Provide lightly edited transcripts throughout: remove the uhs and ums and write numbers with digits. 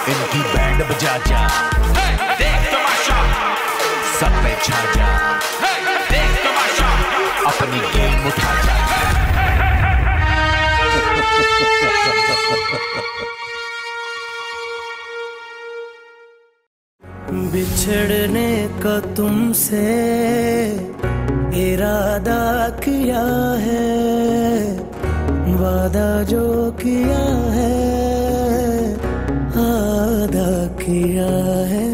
इनकी बैंड बजा जा, देख तमाशा, सब पे छा जा, देख तमाशा, अपनी गेम उठा जा। बिछड़ने का तुमसे इरादा किया है, वादा जो किया है आदा किया है।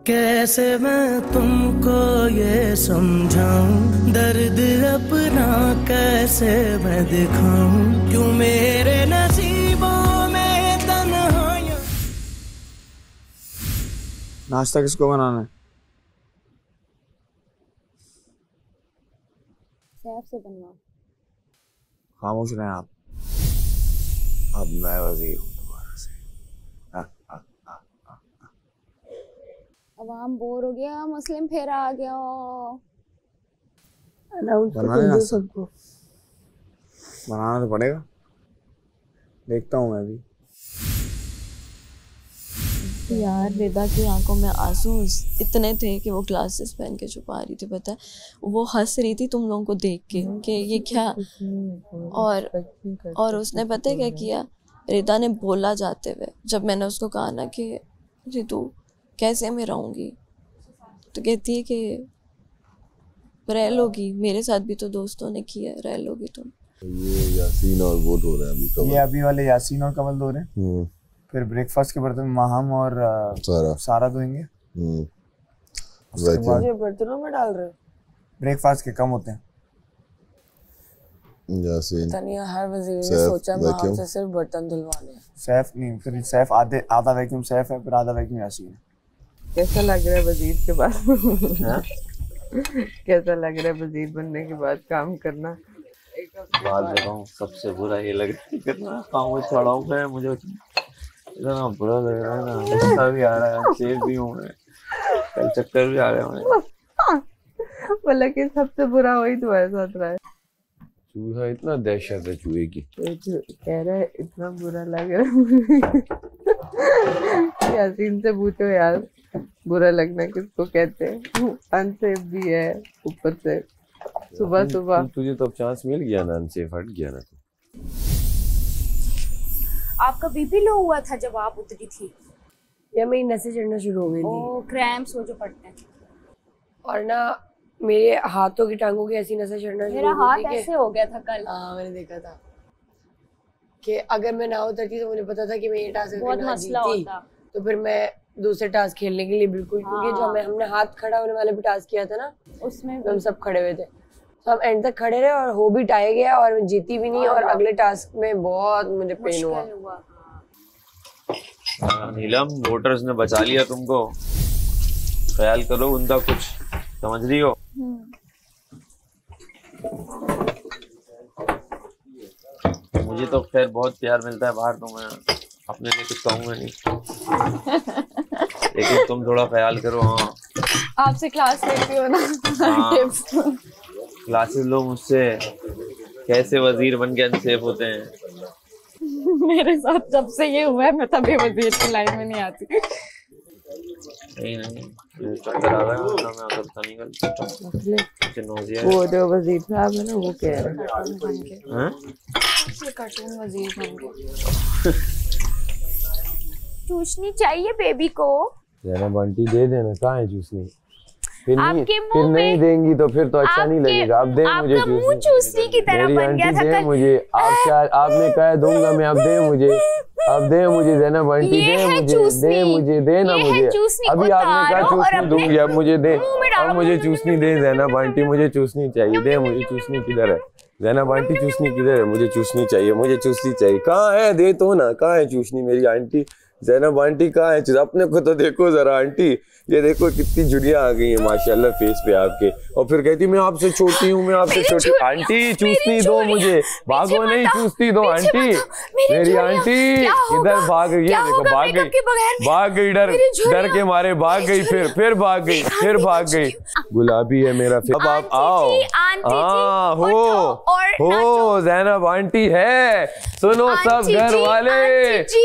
कैसे मैं तुमको ये समझाऊं, दर्द अपना कैसे मैं दिखाऊं, क्यों मेरे नसीबों में तन्हाइयां। नाश्ता किसको बनाना है? सैफ से बनवाओ। खामोश रहें आप। अब मैं वजीर हूँ दोबारा से। अवाम बोर हो गया, मुस्लिम फिर आ गया। बनाना सबको बनाना तो पड़ेगा, देखता हूँ मैं भी। यार रिदा की आंखों में आंसू इतने थे कि वो ग्लासेस पहन के छुपा रही थी। पता है वो हंस रही थी तुम लोगों को देख के कि ये क्या। और उसने पता है क्या किया, रिदा ने बोला जाते हुए, जब मैंने उसको कहा ना कि रितु कैसे मैं रहूँगी, तो कहती है कि रह लोगी, मेरे साथ भी तो दोस्तों ने किया, रह लोगी तुम। ये यासीन और वो धो रहे हैं अभी कमल। ये अभी वाले यासीन और कमल धो रहे हैं। फिर ब्रेकफास्ट के बर्तन माहम और सारा धोएंगे। मुझे बर्तनों में डाल रहे हो? ब्रेकफास्ट के कम होते हैं। यासीन तनिया हर वजीर ने सोचा माहम से सिर्फ बर्तन धुलवाने हैं। सैफ नहीं, फिर सैफ आधा वैक्यूम सैफ है, फिर आधा वैक्यूम यासीन है। कैसा लग रहा है वजीर के बाद? कैसा लग रहा है वजीर बनने के बाद काम करना? बात बताऊं, सबसे बुरा ये लग रहा है कितना काम छोड़ा हूँ मैं, मुझे इतना बुरा लग रहा है ना। गुस्सा भी आ रहा है, सेफ भी हूँ मैं, कल चक्कर भी आ रहे हैं मुझे। बोला कि सबसे बुरा वही तुम्हारे साथ रहा है। चूहा इतना दहशत है चूहे की। कह रहा है इतना बुरा लग रहा है। यासीन से पूछो यार, बुरा लगना किसको कहते हैं? अनसेफ भी है ऊपर से सुबह सुबह। तुझे तो अब चांस मिल गया ना, अनसेफ हट गया ना। आपका बीपी लो हुआ था जब आप उतरी थी? या मेरी नसें चढ़ना शुरू हो गई थी। ओ क्रैम्प्स हो जो पड़ते हैं। और ना मेरे हाथों की टांगों की ऐसी नसें चढ़ना शुरू हो गई थी। मेरा हाथ ऐसे हो गया था कल। हाँ मैंने देखा था कि अगर मैं ना उतरती तो मुझे पता था कि मैं ये टास्क बहुत मसला होता, तो फिर मैं दूसरे टास्क खेलने के लिए बिल्कुल, क्योंकि जो हमने हाथ खड़ा होने वाले भी टास्क किया था ना, उसमें हम सब खड़े हुए थे, तो हम एंड तक खड़े रहे और हो भी टाई गया और मैं जीती भी नहीं। और अगले टास्क में बहुत मुझे पेन हुआ। नीलम, वोटर्स ने बचा लिया तुमको, ख्याल करो उनका कुछ, समझ रही हो? मुझे तो खैर बहुत प्यार मिलता है बाहर, तो मैं अपने लिए कुछ कहूँगा नहीं। लेकिन तुम थोड़ा ख्याल करो। हाँ आपसे क्लास लेती हो ना। हाँ, क्लासेस लो मुझसे, कैसे वजीर बन के अनसेफ होते हैं। मेरे साथ जब से ये हुआ है मैं तभी वजीर की लाइन में नहीं आती। नहीं चक्कर आ रहा है, मैं करता नहीं कल। वो जो वजीर साहब है ना, वो कह रहे हैं कार्टून वजीर बन के। चूसनी चाहिए बेबी को। बंटी दे देना, कहाँ है चूसनी? फिर नहीं देंगी तो फिर तो अच्छा नहीं लगेगा। अब दे मुझे चूसनी की तरह बन गया था कल। मुझे आपने कहा दूंगा मैं, अब दे मुझे, अब दे मुझे ज़ैनब आंटी, दे मुझे देना मुझे। अभी आपने कहा चूसनी दूंगी, अब मुझे दे, अब मुझे चूसनी दे ज़ैनब आंटी, मुझे चूसनी चाहिए, दे मुझे चूसनी। किधर है ज़ैनब आंटी? चूसनी किधर है? मुझे चूसनी चाहिए, मुझे चूसनी चाहिए। कहाँ है? दे तो ना, कहाँ है चूसनी मेरी आंटी? ज़ैनब आंटी कहाँ है? अपने को तो देखो जरा आंटी, ये देखो कितनी जुड़ियां आ गई है माशाल्लाह फेस पे आपके। और फिर कहती मैं आपसे छोटी हूँ, मैं आपसे छोटी। आंटी चूसनी दो मुझे, भागो नहीं, चूसनी दो आंटी, मेरी आंटी। इधर भाग गई, ये देखो भाग गई डर के मारे भाग गई, फिर भाग गई, फिर भाग गई। गुलाबी है मेरा फेस। अब आप आओ। हाँ हो ज़ैनब आंटी है, सुनो सब घर वाले,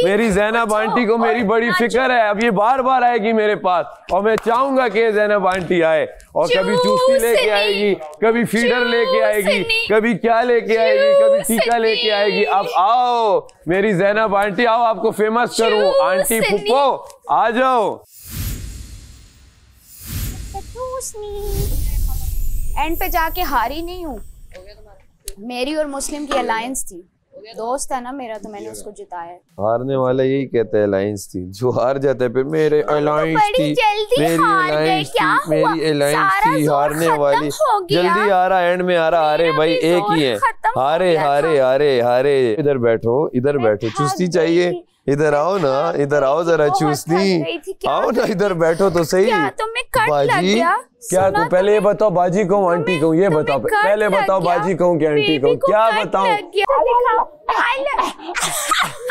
मेरी ज़ैनब आंटी को मेरी बड़ी फिक्र है। अब ये बार बार आएगी मेरे पास और मैं चाहूंगा कि ज़ैनब आंटी आए और कभी चूस्ती लेके आएगी, कभी फीडर लेके आएगी, कभी क्या लेके आएगी, कभी टीका लेके आएगी। अब आओ मेरी ज़ैनब आंटी, आओ आपको फेमस करूं। आंटी फुप्पो आ जाओ। एंड पे जाके हारी नहीं हूँ। मेरी और मुस्लिम की अलायंस थी, दोस्त है ना मेरा, तो मैंने उसको जिताया। हारने वाला यही कहता है अलायंस थी, जो हार जाता है फिर मेरे अलायंस थी, मेरी अलायंस थी, मेरी अलायंस थी। हारने वाली जल्दी आ रहा, एंड में आ रहा। अरे भाई एक ही है, हारे हारे हारे हारे। इधर बैठो, इधर बैठो, चुस्ती चाहिए, इधर आओ ना, इधर आओ जरा चूसनी, आओ ना इधर बैठो तो सही। बाजी क्या तू पहले ये बताओ बाजी कहूँ आंटी कहूँ, ये बताओ पहले, बताओ बाजी कहूँ क्या आंटी कहूँ, क्या बताऊं?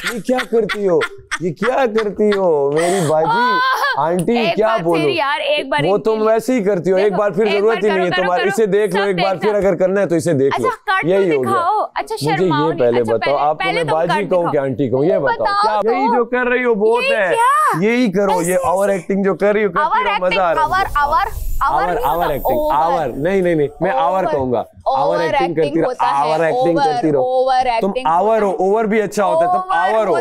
ये क्या करती हो, ये क्या करती हो मेरी बाजी? आंटी क्या बोलो यार, एक बार वो तुम वैसे ही करती हो, एक बार फिर जरूरत ही नहीं है तुम्हारे। इसे देख लो एक बार फिर, अगर करना है तो इसे देख लो। यही हो गया। मुझे ये पहले बताओ, आपको मैं बाजी कहूँ क्या आंटी कहूँ, ये बताओ। क्या यही जो कर रही हो बहुत है, यही करो। ये ओवर एक्टिंग जो कर रही हो, करती रहो, मजा आ रहा है। आवर एक्टिंग, आवर नहीं नहीं नहीं, मैं आवर कहूंगा। आवर एक्टिंग करती रहो, आवर एक्टिंग करती रहो। तुम आवर हो, ओवर भी अच्छा होता है, तुम आवर हो।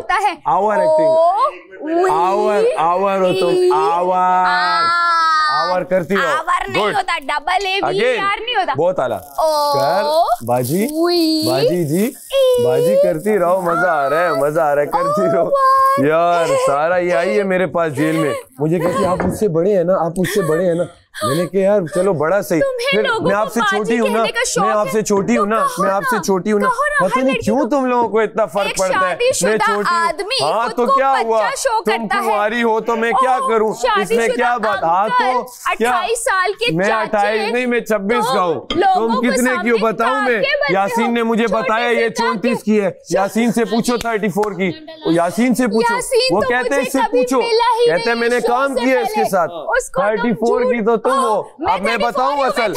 आवर एक्टिंग, आवर आवर हो तुम, आवर करती हो। आवर नहीं होता, डबल ए वी आर नहीं होता। बहुत आला कर बाजी, बाजी जी, बाजी करती रहो, मजा आ रहा है, मजा आ रहा है, करती रहो यार। सारा ये आई है मेरे पास जेल में, मुझे कहती आप मुझसे बड़े हैं ना, आप मुझसे बड़े हैं ना। मैंने कहा यार चलो बड़ा सही, फिर मैं आपसे छोटी हूँ ना, मैं आपसे छोटी हूँ ना, मैं आपसे छोटी हूँ ना। पता नहीं क्यों तुम लोगों को इतना फर्क पड़ता है, मैं छोटी हूँ। हाँ तो क्या हुआ, तुम कुंवारी हो तो मैं क्या करूँ, इसमें क्या बात। हाँ तो क्या, 28 साल के मैं 28 नहीं, मैं 26 का हूँ। तुम कितने की हो बताऊँ मैं? यासीन ने मुझे बताया ये 34 की है। यासीन से पूछो 34 की, यासीन से पूछो, वो कहते हैं इससे पूछो, कहते हैं मैंने काम किया इसके साथ। 34 की तो तुम हो। अब मैं बताऊं असल,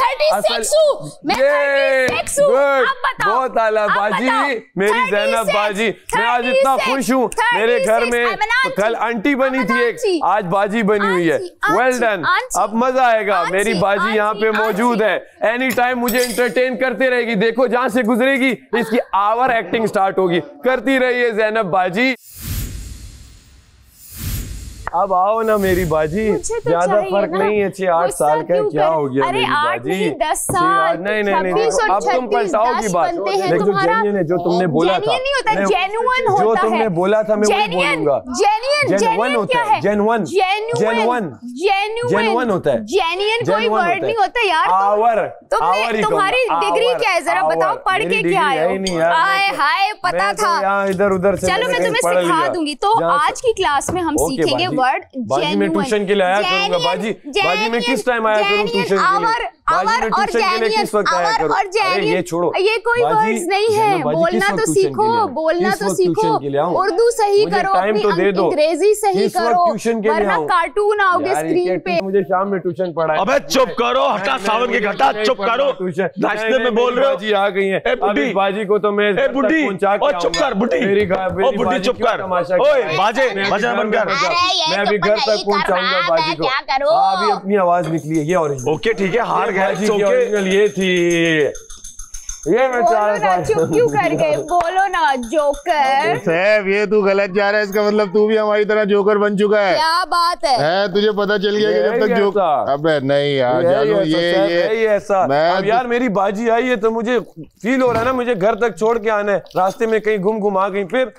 बहुत आला बाजी, मेरी ज़ैनब बाजी। मैं आज इतना खुश हूँ, मेरे घर में कल आंटी बनी थी एक, आज बाजी बनी हुई है। वेल डन, अब मजा आएगा। मेरी बाजी यहाँ पे मौजूद है, एनी टाइम मुझे एंटरटेन करते रहेगी। देखो जहाँ से गुजरेगी इसकी आवर एक्टिंग स्टार्ट होगी, करती रहिए ज़ैनब बाजी। अब आओ ना मेरी बाजी, ज्यादा फर्क नहीं है, 6-8 साल का क्या हो गया मेरी बाजी। 10 साल नहीं नहीं नहीं, अब तुम पलटाओगी बात। लेकिन जो जेन्युइन है, जो तुमने बोला था, जो तुमने बोला था मैं वही बोलूंगा। जेन्युइन होता है, जेन्युइन जेन्युइन जेन्युइन होता है, जेन्युइन कोई वर्ड नहीं होता यार। आवर, तुम्हारी डिग्री क्या है जरा बताओ, पढ़ के क्या आए हो? हाय पता था, इधर उधर से चलो मैं तुम्हें सिखा दूंगी। तो आज की क्लास में हम सीखेंगे वर्ड बाजी। मैं ट्यूशन के लिए आया करूंगा बाजी, बाजी मैं किस टाइम आया करूं ट्यूशन के लिए? बाजी मैं ट्यूशन के लिए किस वक्त आया करूं? अरे ये छोड़ो, ये कोई वर्ड्स नहीं है, बोलना तो सीखो, बोलना तो सीखो, उर्दू सही करो, अंग्रेजी सही करो, वरना कार्टून आओगे स्क्रीन पे। मुझे शाम में ट्यूशन पढ़ा है। अबे चुप करो, हटा सावन के घटा, चुप करो, नाश्ते में बोल रहे हो। बाजी आ गई है, अभी बाजी को तो मैं बुड्ढी, और चुप कर बुड्ढी, ओ बुड्ढी चुप कर, ओए बाजे बजा बंद कर। मैं अभी घर तक पहुंचाऊंगा बाजी को। अभी अपनी आवाज निकली है, ये ओरिजिनल। ओके ठीक है, हार गए। ओरिजिनल ये थी, ये मैं चुप क्यों कर गए? बोलो ना जोकर। सैफ ये तू गलत जा रहा है, इसका मतलब तू भी हमारी तरह जोकर बन चुका है। क्या बात है? तुझे पता चल गया कि जब तक जोकर, अबे नहीं यार जानो, ये ऐसा। अब यार मेरी बाजी आई है तो मुझे फील हो रहा है ना, मुझे घर तक छोड़ के आना है। रास्ते में कहीं गुम आ गई, फिर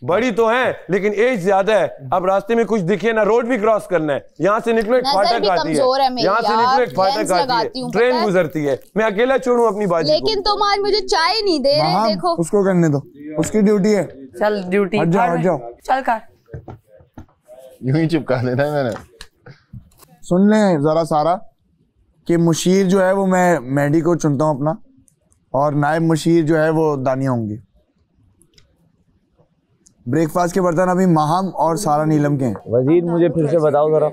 बड़ी तो है लेकिन एज ज्यादा है। अब रास्ते में कुछ दिखे ना, रोड भी क्रॉस करना है, यहाँ से निकलो एक फाटक आती है, यहाँ से निकलो एक फाटक आती है, ट्रेन गुजरती है, मैं अकेला छोड़ूं अपनी बाजी। लेकिन तुम आज मुझे चाय नहीं दे रहे। देखो उसको करने दो, उसकी ड्यूटी है। चल ड्यूटी, हट जाओ चल कर। यूं ही चिपका देना है मैंने। सुन ले जरा सारा कि मुशीर जो है वो मैं मेडी को चुनता हूँ अपना, और नायब मुशीर जो है वो दानिया होंगी। ब्रेकफास्ट के बर्तन अभी माहम और सारा नीलम के हैं। वजीर मुझे फिर से बताओ जरा,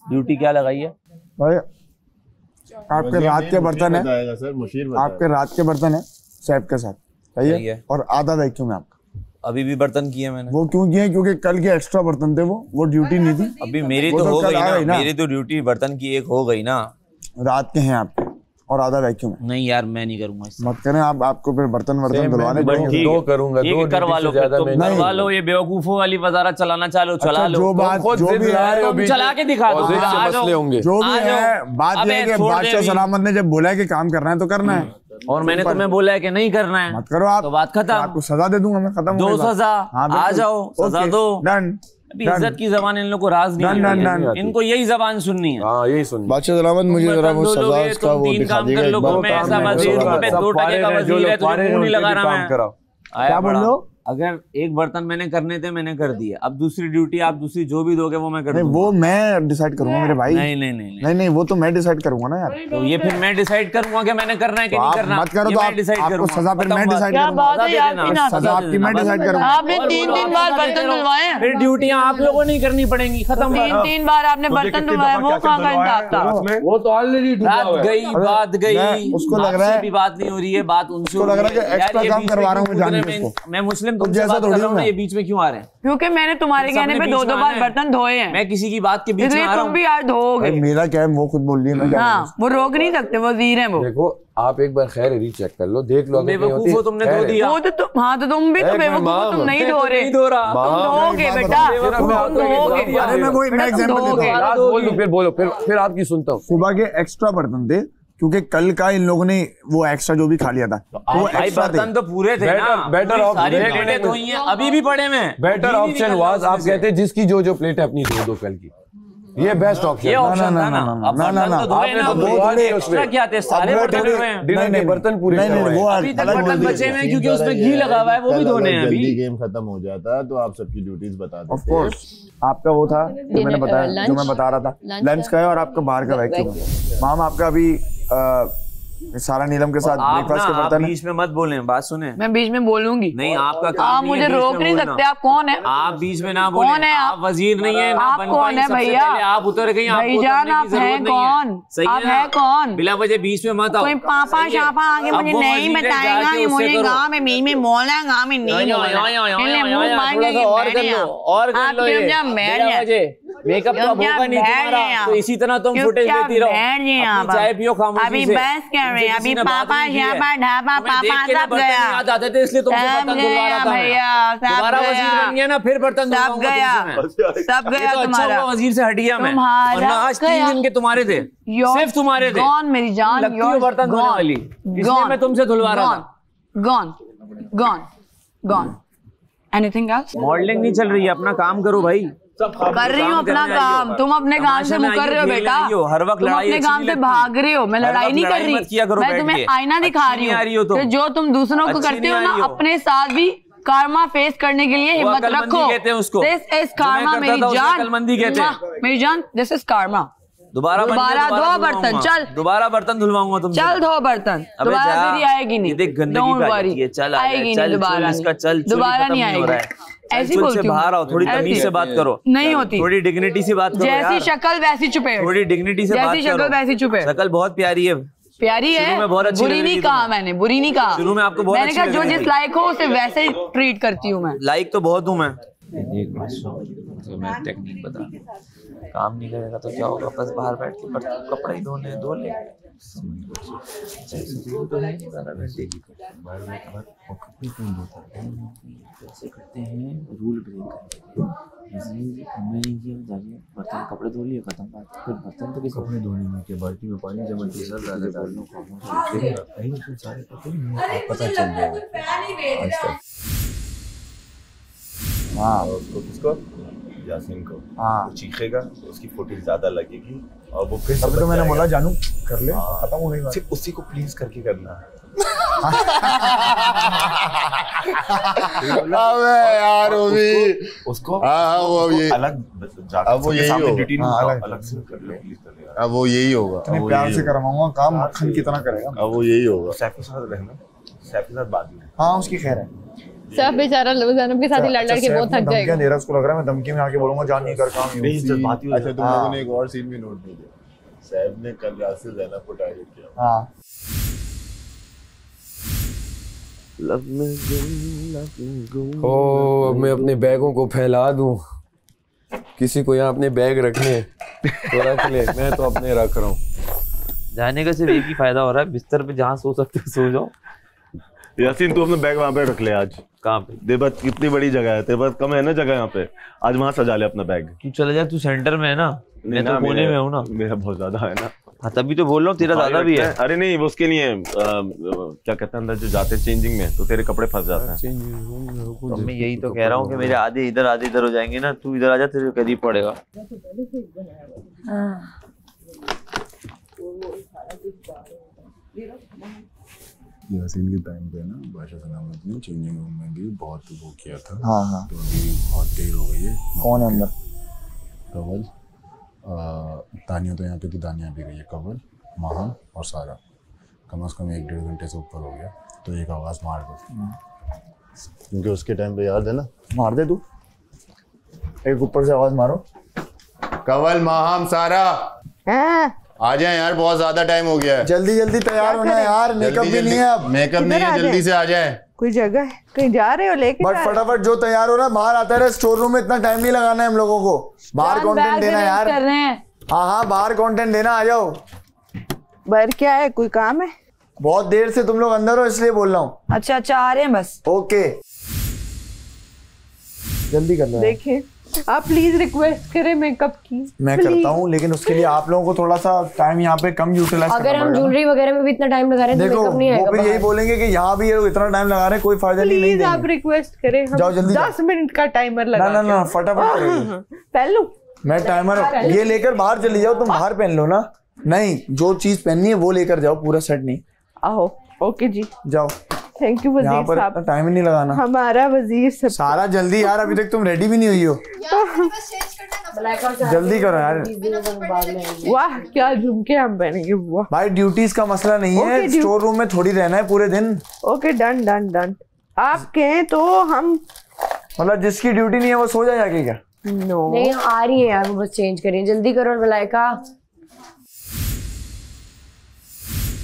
ड्यूटी क्या लगाई है? भाई आपके रात के बर्तन है, आपके रात के बर्तन है सैफ के साथ, सही है? और आधा वैक्यूम है आपका। अभी भी बर्तन किए मैंने। वो क्यों किए? क्योंकि कल के एक्स्ट्रा बर्तन थे, वो ड्यूटी नहीं थी। अभी मेरी तो हो गई ना, मेरी तो ड्यूटी बर्तन की एक हो गई ना। रात के हैं आपके और आधा वैक्यूम है। नहीं यार मैं नहीं करूंगा, मत करें आप, आपको फिर बर्तन धुलवाने दो करूंगा, दो करवा लो, करवा लो। ये बेवकूफों वाली वजारत चलाना चला लो। जो बात जो भी है चला के दिखा दो, मसले होंगे जो भी है। बात ये है कि बादशाह सलामत ने जब बोला है कि काम करना है तो करना है, और मैंने तुम्हें बोला है कि नहीं करना है। मत करो आप, तो बात खत्म। आपको सजा दे दूंगा मैं, खत्म। दो सजा, आ जाओ सजा दो। डन। अभी इज्जत की जबान इन लोगों को राज नहीं है, इनको यही जबान सुननी है। हाँ यही सुननी। बादशाह सलामत मुझे जरा वो सजा उसका वो दिखा दीजिएगा। 2% का वजीर है, तुझे नहीं लगा रहा मैं। क्या बोल रहे हो? अगर एक बर्तन मैंने करने थे, मैंने कर दिए। अब दूसरी ड्यूटी आप दूसरी जो भी दोगे वो मैं कर दूंगा। वो मैं डिसाइड करूंगा मेरे भाई। नहीं, वो तो मैं डिसाइड करूंगा ना यार। तो ये फिर मैं डिसाइड करूंगा कि मैंने करना है कि नहीं करना। मत करो तो आपको सजा फिर मैं डिसाइड करूंगा। सजा आपकी मैं डिसाइड करूंगा। आपने 3 बार बर्तन धुलवाए, फिर ड्यूटियां आप लोगों नहीं करनी पड़ेंगी, खत्म। 3 बार आपने बर्तन धुलवाए, वो कहाँ का इंसाफ था? वो तो ऑलरेडी बात गई। उसको लग रहा है भी बात नहीं हो रही है, बात उनसे लग रहा है कि एक्स्ट्रा काम करवा रहा हूँ मैं मुस्लिम तुमसे बात कर रहा हूँ, ये बीच में क्यों आ रहे हैं? क्योंकि मैंने तुम्हारे कहने पे 2 बार बर्तन धोए हैं। मैं किसी की बात के बीच में आ रहा हूं। तुम भी यार धोओगे। मेरा क्या है, वो खुद बोल रही है, मैं क्या हाँ, वो रोक नहीं सकते, वजीर हैं वो। देखो आप एक बार खैर रीचेक कर लो, देख लो। बेवकूफ हो, तुमने धो दिया। वो तो तो तुम भी तो बेवकूफ, तुम नहीं धो रहे। तुम धोगे बेटा, तुम धोगे। अरे मैं वही एग्जांपल देता हूं, फिर आपकी सुनता हूं। सुबह के एक्स्ट्रा बर्तन थे क्योंकि कल का इन लोगों ने वो एक्स्ट्रा जो भी खा लिया था, तो एक्स्ट्रा बर्तन तो पूरे थे ना। बेटर प्लेटें धोई हैं, अभी भी पड़े में। बेटर ऑप्शन वाज, आप कहते हैं जिसकी जो प्लेट है अपनी दो कल की, ये बेस्ट ऑप्शन। एक्स्ट्रा क्या थे, सारे बर्तन हुए हैं। नहीं बर्तन पूरे वो अभी तक बर्तन बचे हुए हैं क्योंकि उसमें घी लगा हुआ है, वो भी धोने हैं। अभी गेम खत्म हो जाता है तो आप सबकी ड्यूटीज बता देते हैं। ऑफ कोर्स आपका वो था जो मैंने बताया, जो मैं बता रहा था, लंच का है और आपका बाहर का वैक्यूम। माम आपका अभी सारा नीलम के साथ ब्रेकफास्ट के बर्तन है। बीच में मत बोलें, बात सुने। मैं बीच में बोलूंगी नहीं, आपका काम आप मुझे रोक नहीं सकते। आप कौन है? आप बीच में ना बोलें। कौन है आप? वजीर नहीं है, आप कौन है भैया? आप उतर गई, भाईजान आप हैं कौन? आप हैं कौन? बिला वजह बीच में मत आओ। कोई पापा शापा आगे मुझे नहीं बताएगा कि मुझे गाँव में बीच में बोलना, गाँव में नहीं बोलना। मेकअप तो होगा नहीं तुम्हारा, तो इसी तरह तुम फुटेज देती रहो। चाय पियो खामोशी से। अभी बस कर रहे हैं, अभी पापा शापा ढापा पापा सब गया, याद आते थे इसलिए तुमसे बर्तन धुलवा रहा था भैया। दोबारा वजीर बन गया ना, फिर बर्तन सब गया, सब गया तुम्हारा। वजीर से हट गया मैं, वरना आज 3 दिन के तुम्हारे थे, सिर्फ तुम्हारे थे। गॉन मेरी जान, लगती हो बर्तन धोने वाली, इसलिए मैं तुमसे धुलवा रहा था। Gone gone gone. Anything else? Modelling नहीं चल रही है, अपना काम करो भाई। कर रही हूँ अपना काम, तुम अपने काम से मुकर रहे हो बेटा। हर वक्त तुम अपने काम से भाग रहे हो, मैं लड़ाई नहीं कर रही। मैं तुम्हें आईना दिखा रही हूँ कि जो तुम दूसरों को करते हो ना, अपने साथ भी कार्मा फेस करने के लिए हिम्मत रखो। दिस इज कार्मा मेरी जान, मेरी जान, दिस इज कार्मा। दोबारा 2 बर्तन, चल दोबारा बर्तन धुलवाऊंगा तुम। चल 2 बर्तन, दोबारा तेरी आएगी नहीं। डोंट वरी, आएगी नहीं दोबारा, दोबारा नहीं आएगी। ऐसी बोलती हूँ, बाहर आओ, थोड़ी तमीज से बात करो। नहीं होती, थोड़ी डिग्निटी से बात करो। जैसी शक्ल वैसी चुपेड़, थोड़ी डिग्निटी से बात करो। जैसी शक्ल वैसी चुपेड़। शक्ल बहुत प्यारी है, प्यारी है, बुरी नहीं कहा मैंने, बुरी नहीं कहा। शुरू में आपको बहुत मैंने कहा जो जिस लायक हो उसे वैसे ही ट्रीट करती हूँ मैं। लाइक तो बहुत हूँ मैं। एक बात सुनो, मैं टेक्निक बता, काम नहीं करेगा तो क्या होगा, बस बाहर बैठ के कपड़े ही धोने धो ले। कैसे करते हैं, रूल ब्रेक करते हैं। बर्तन कपड़े धो लिए, खत्म बात। फिर बर्तन तो किसी कपड़े धोने में के बाल्टी में पानी जमा के साथ डाले डालना सारे पता चल जाएगा। हाँ उसको किसको, यासीन को। हाँ वो चीखेगा तो उसकी फुटेज ज्यादा लगेगी और वो फिर तो मैंने बोला जानू कर ले, खत्म हो गई बात। सिर्फ उसी को प्लीज करके करना है। अबे यार वो भी उसको वो ये अलग, अब वो यही होगा, अलग से कर ले प्लीज कर ले। अब वो यही होगा, इतने प्यार से करवाऊंगा काम, मक्खन की तरह करेगा। अब वो यही होगा। सैफ के साथ रहना, सैफ के साथ बात में। हाँ उसकी खैर है। सब बेचारा ज़ैनब के साथ ही लड़ के बहुत थक जाएगा। धमकियां उसको लग रहा है, मैं धमकी में आके बोलूंगा जान नहीं कर काम। अच्छा तुम लोगों ने एक और सीन भी नोट नहीं किया, सैफ ने कल रात से ज़ैनब को टारगेट किया। हाँ ओ, मैं अपने बैगों को फैला दूं, किसी को यहाँ अपने बैग रखने तो रख ले, मैं तो अपने रख रहा हूँ। जाने का सिर्फ एक ही फायदा हो रहा है, बिस्तर पे जहाँ सो सकते हो सो जाओ। यासीन तू अपने बैग वहाँ पे रख ले आज। कहाँ पे? तेरे पास कितनी बड़ी जगह है, तेरे पास कम है ना जगह यहाँ पे, आज वहाँ सजा ले अपना बैग। तू चले जा, तू सेंटर में है ना, मैं तो कोने में हूँ ना। मेरा बहुत ज्यादा है ना। हाँ तभी तो बोल रहा हूँ, तेरा ज्यादा भी है। अरे नहीं, वो उसके लिए क्या कहते हैं, अंदर जो जाते चेंजिंग में तो तेरे कपड़े फंस जाते हैं। तो मैं यही तो कह रहा हूँ कि मेरे आधे इधर हो जाएंगे ना, तू इधर आ जा, तेरे करीब पड़ेगा। यासीन के टाइम पे ना बादशाह सलामत ने चेंजिंग रूम में भी बहुत वो किया था। हाँ। तो अभी बहुत देर हो गई है। कौन है अंदर? कंवल, तानिया तो यहाँ पे थी, दानिया भी गई है। कंवल, महम और सारा, कम से कम 1-1.5 घंटे से ऊपर हो गया। तो एक आवाज़ मार दो, क्योंकि उसके टाइम पे याद है ना। मार दे तू, एक ऊपर से आवाज मारो। कंवल, महम, सारा आ जाए यार, बहुत ज्यादा टाइम हो गया है। जल्दी जल्दी तैयार होना है यार, मेकअप भी नहीं है अब। मेकअप नहीं है, जल्दी से आ जाए। कोई जगह है, कहीं जा रहे हो लेके? बट फटाफट जो तैयार हो रहा है बाहर आता है। स्टोर रूम में इतना टाइम नहीं लगाना है हम लोगों को, बाहर कंटेंट देना यार। हाँ, बाहर कंटेंट देना, आ जाओ। बाहर क्या है, कोई काम है? बहुत देर से तुम लोग अंदर हो इसलिए बोल रहा हूँ। अच्छा आ रहे हैं बस। ओके, जल्दी कर लो। देखिए आप प्लीज रिक्वेस्ट करें मेकअप की। मैं करता हूँ, लेकिन उसके लिए आप लोगों को थोड़ा सा टाइम यहाँ पे कम यूटिलाइज करना पड़ेगा। अगर हम ज्वेलरी वगैरह में भी इतना टाइम लगा रहे हैं तो मेकअप नहीं आएगा। वो फिर यही बोलेंगे कि यहाँ भी ये इतना टाइम लगा रहे हैं, कोई फायदा नहीं। प्लीज आप रिक्वेस्ट करें, जाओ जल्दी। 10 मिनट का टाइमर लगा। ना फटाफट पहन लो। मैं टाइमर ये लेकर बाहर चली जाओ, तुम बाहर पहन लो ना। नहीं, जो चीज पहननी है वो लेकर जाओ, पूरा सेट नहीं। आओ, ओके जी, जाओ। थैंक यू वजीर साहब, टाइम ही नहीं लगाना। हमारा वजीर सब। सारा जल्दी यार, अभी तक तुम रेडी भी नहीं हुई हो। जल्दी करो यार। वाह क्या झुमके हम पहनेंगे। वाह भाई, ड्यूटीज का मसला नहीं है, स्टोर रूम में थोड़ी रहना है पूरे दिन। Okay done done done. आप कहें तो हम, मतलब जिसकी ड्यूटी नहीं है वो सो जाए क्या? नो नहीं, आ रही है यार, वो बस चेंज करिए, जल्दी करो मलाइका।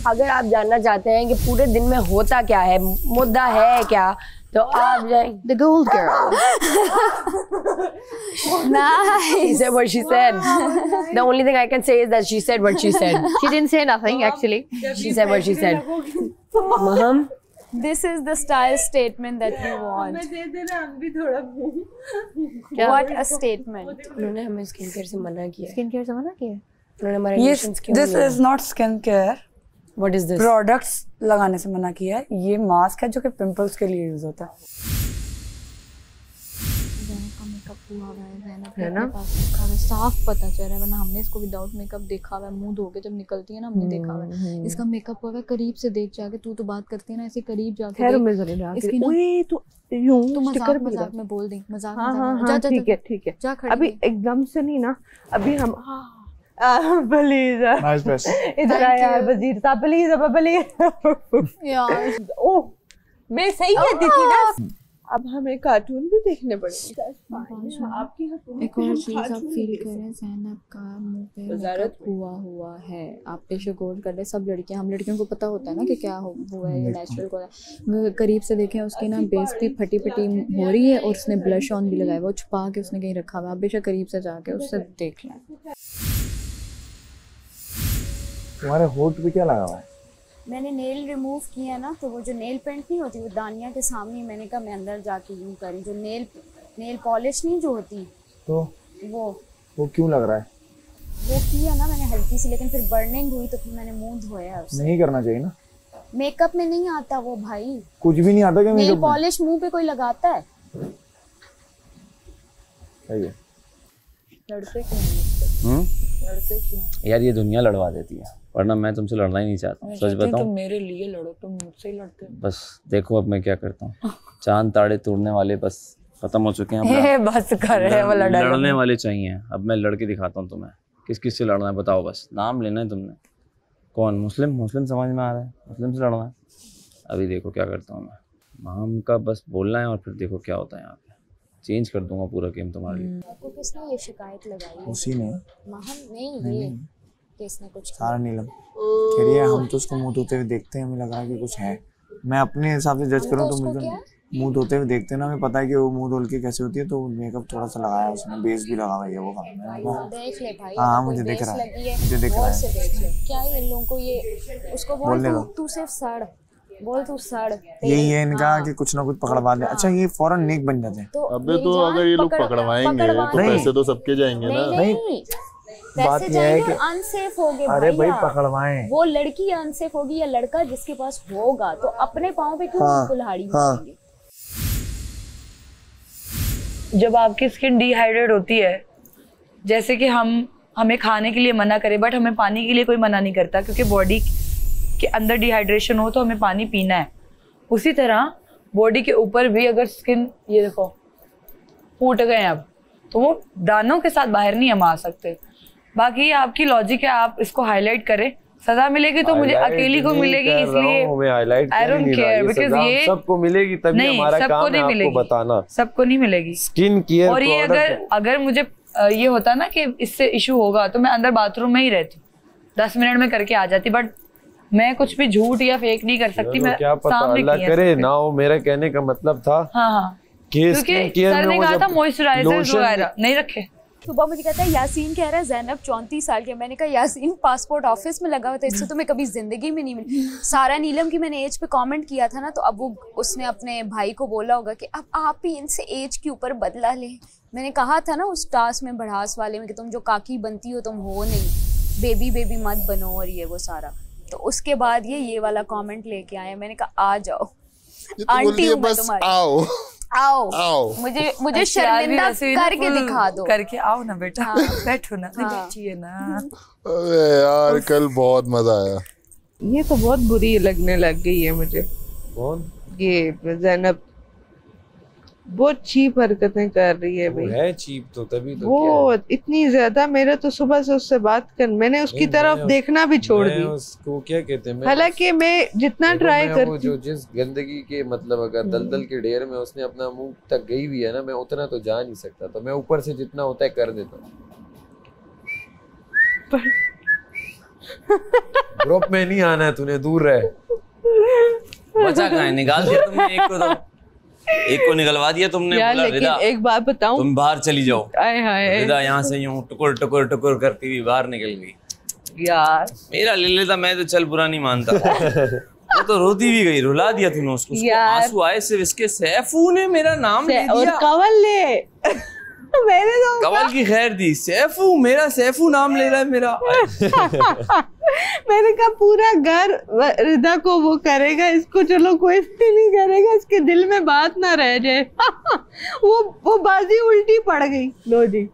अगर आप जानना चाहते हैं कि पूरे दिन में होता क्या है, मुद्दा है क्या, तो आप जाएं The Gold Girl. Nice. She said what she said. The only thing I can say is that she said what she said. She didn't say nothing actually. She said what she said. Mom, this is the style statement that you want. What a statement. उन्होंने हमें skin care से मना किया। Skin care से मना किया? उन्होंने हमारे रिलेशंस क्यों? This is not skin care. What is this? Products लगाने से मना किया है। ये मास्क है जो कि पिंपल्स के लिए यूज होता है। है ना, साफ पता चल रहा है, वरना हमने इसको विदाउट मेकअप देखा हुआ है, मुंह धो के जब निकलती है ना हमने देखा हुआ है। इसका मेकअप हुआ है करीब से देख जाके, तू तो बात करती है ना ऐसे करीब जाके इसकी ना, तू मजाक में बोल दी, मजाक में। ठीक है ठीक है, अभी एकदम से नहीं ना, अभी हम प्लीज इधर आ यार वजीर साहब, प्लीज अब प्लीज यार। ओह मैं सही कहती थी ना। अब हमें कार्टून भी देखने पड़ेंगे। एक और चीज आप फील करें, ज़ैनब का मुंह पे वजारत हुआ है, आप प्रेशर गौर कर ले। सब लड़कियां, हम लड़कियों को पता होता है ना कि क्या हुआ है, ये नेचुरल को है। करीब से देखें, उसकी ना बेस भी फटी फटी हो रही है और उसने ब्लश ऑन भी लगाया, वो छुपा के उसने कहीं रखा हुआ। आप बेशक करीब से जाके उससे देख लें। तुम्हारे होठ पे क्या लगा हुआ है? मैंने नेल रिमूव किया ना, तो वो जो नेल पेंट नहीं होती वो दानिया के सामने, मैंने कहा मैं अंदर जाके यूं करूं। जो नेल पॉलिश नहीं जो होती, तो वो क्यों लग रहा है? वो किया ना मैंने हल्की सी, लेकिन फिर बर्निंग हुई तो फिर मैंने मुंह धोया उससे। नहीं करना चाहिए ना, मेकअप में नहीं आता वो भाई, कुछ भी नहीं आता क्या? नेल पॉलिश मुंह पे कोई लगाता है? लड़ते क्यों? यार ये दुनिया लड़वा देती है, वरना मैं तुमसे लड़ना ही नहीं चाहता। सच बताऊं, तुम मेरे लिए लड़ो, तुम मुझसे ही लड़ते हो। बस देखो अब मैं क्या करता हूँ। चांद ताड़े तोड़ने वाले बस खत्म हो चुके हैं। बस कर रहे हैं वो लड़ने वाले चाहिए। अब मैं लड़के दिखाता हूँ तुम्हें किस किस से लड़ना है। बताओ, बस नाम लेना है तुमने। कौन? मुस्लिम समझ में आ रहा है, मुस्लिम से लड़ना है। अभी देखो क्या करता हूँ मैं। माम का बस बोलना है और फिर देखो क्या होता है। यहाँ पे चेंज कर दूंगा पूरा गेम तुम्हारे लिए। आपको किसने ये शिकायत लगाई? उसी ने। महम नहीं, ये किसने कुछ सारा नीलम कह रही है। हम तो उसको मुंह धोते हुए देखते हैं, हमें लग रहा है कि कुछ है, मैं अपने हिसाब से जज करूँ तो मुझे मुंह धोते हुए देखते ना, हमें पता है कि वो मुंह धोल के कैसे होती है, तो मेकअप थोड़ा सा लगाया उसने, बेस भी लगा हुआ है वो काम। देख ले भाई, हाँ मुझे दिख रहा है, मुझे दिख रहा है। क्या इन लोगों को ये उसको बोल तू सिर्फ सड़ बोल, तू सड़। यही है इनका कि कुछ ना कुछ पकड़वा दे। अच्छा ये फौरन नेक बन जाते हैं। अबे तो अगर ये लोग पकड़वाएंगे तो पैसे तो सबके जाएंगे ना। नहीं बात ये है कि अनसेफ हो गए। अरे भाई पकड़वाएं, वो लड़की अनसेफ होगी या लड़का जिसके पास होगा, तो अपने पाँव पे क्यों कुल्हाड़ी मारेंगे। जब आपकी स्किन डिहाइड्रेट होती है, जैसे कि हमें खाने के लिए मना करे बट हमें पानी के लिए कोई मना नहीं करता, क्योंकि बॉडी के अंदर डिहाइड्रेशन हो तो हमें पानी पीना है। उसी तरह बॉडी के ऊपर भी अगर स्किन, ये देखो फूट गए अब, तो वो दानों के साथ बाहर नहीं हम आ सकते। बाकी आपकी लॉजिक है, आप इसको हाईलाइट करें, सजा मिलेगी तो मुझे अकेली को मिलेगी, इसलिए आई डोंट केयर, बिकॉज़ ये सबको मिलेगी तभी हमारा काम है आपको बताना। सबको नहीं मिलेगी स्किन केयर। और ये अगर मुझे ये होता ना कि इससे इशू होगा तो मैं अंदर बाथरूम में ही रहती, 10 मिनट में करके आ जाती, बट मैं कुछ भी झूठ या फेक नहीं कर सकती। मैं क्या पता, अल्लाह करे ना हो। मेरा कहने का मतलब था क्योंकि सर ने कहा था मॉइस्चराइजर वगैरह नहीं रखे। सुबह मुझे कहता है यासीन कह रहा है ज़ैनब 34 साल की। मैंने कहा यासीन पासपोर्ट ऑफिस में लगा हुआ था, इससे तुम्हें कभी जिंदगी में नहीं मिली। सारा नीलम की मैंने एज पे कमेंट किया था ना, तो अब वो उसने अपने भाई को बोला होगा कि अब आप ही इनसे एज के ऊपर बदला ले। मैंने कहा था ना उस टास्क में बढ़ास वाले में कि तुम जो काकी बनती हो तुम हो नहीं, बेबी मत बनो, और ये वो सारा। तो उसके बाद ये वाला कमेंट लेके आए। मैंने कहा आ जाओ आंटी हूं मैं तुम्हारी, आओ मुझे शर्मिंदा करके दिखा दो, करके आओ ना बेटा, बैठो ना, बैठिए ना। अरे यार कल बहुत मजा आया। ये तो बहुत बुरी लगने लग गई है मुझे। कौन? ये ज़ैनब बहुत चीप हरकतें कर रही है भाई। है चीप तो तभी तो वो इतनी ज्यादा, मेरा तो सुबह से उससे बात कर, मैंने उसकी तरफ देखना भी छोड़ दी। उसको क्या कहते हैं, हालांकि मैं जितना ट्राई करती, जो जिस गंदगी के मतलब अगर दलदल के ढेर में उसने अपना मुंह तक गई भी है ना, मैं उतना तो जा नहीं सकता, तो मैं ऊपर से जितना होता है कर देता हूँ। ग्रुप में नहीं आना है तूने, दूर रहे। बचा कहाँ है, निकाल दिया तुमने एक को, तो एक को निकलवा दिया तुमने। यार लेकिन एक बात बताऊं, तुम बाहर चली जाओ। रिदा यहाँ से यूं टुकुर टुकुर टुकुर करती हुई बाहर निकल गई। यार मेरा ले लेता, मैं तो चल बुरा नहीं मानता। वो तो रोती भी गई, रुला दिया तूने उसको। आंसू आए सिर्फ इसके सैफू ने मेरा नाम ले दिया। और कवल ले मैंने तो कवल की खैर दी, सैफू मेरा, सैफू नाम ले रहा है मेरा। मैंने कहा पूरा घर रिदा को वो करेगा, इसको चलो कोई भी नहीं करेगा, इसके दिल में बात ना रह जाए। वो बाजी उल्टी पड़ गई। लो जी,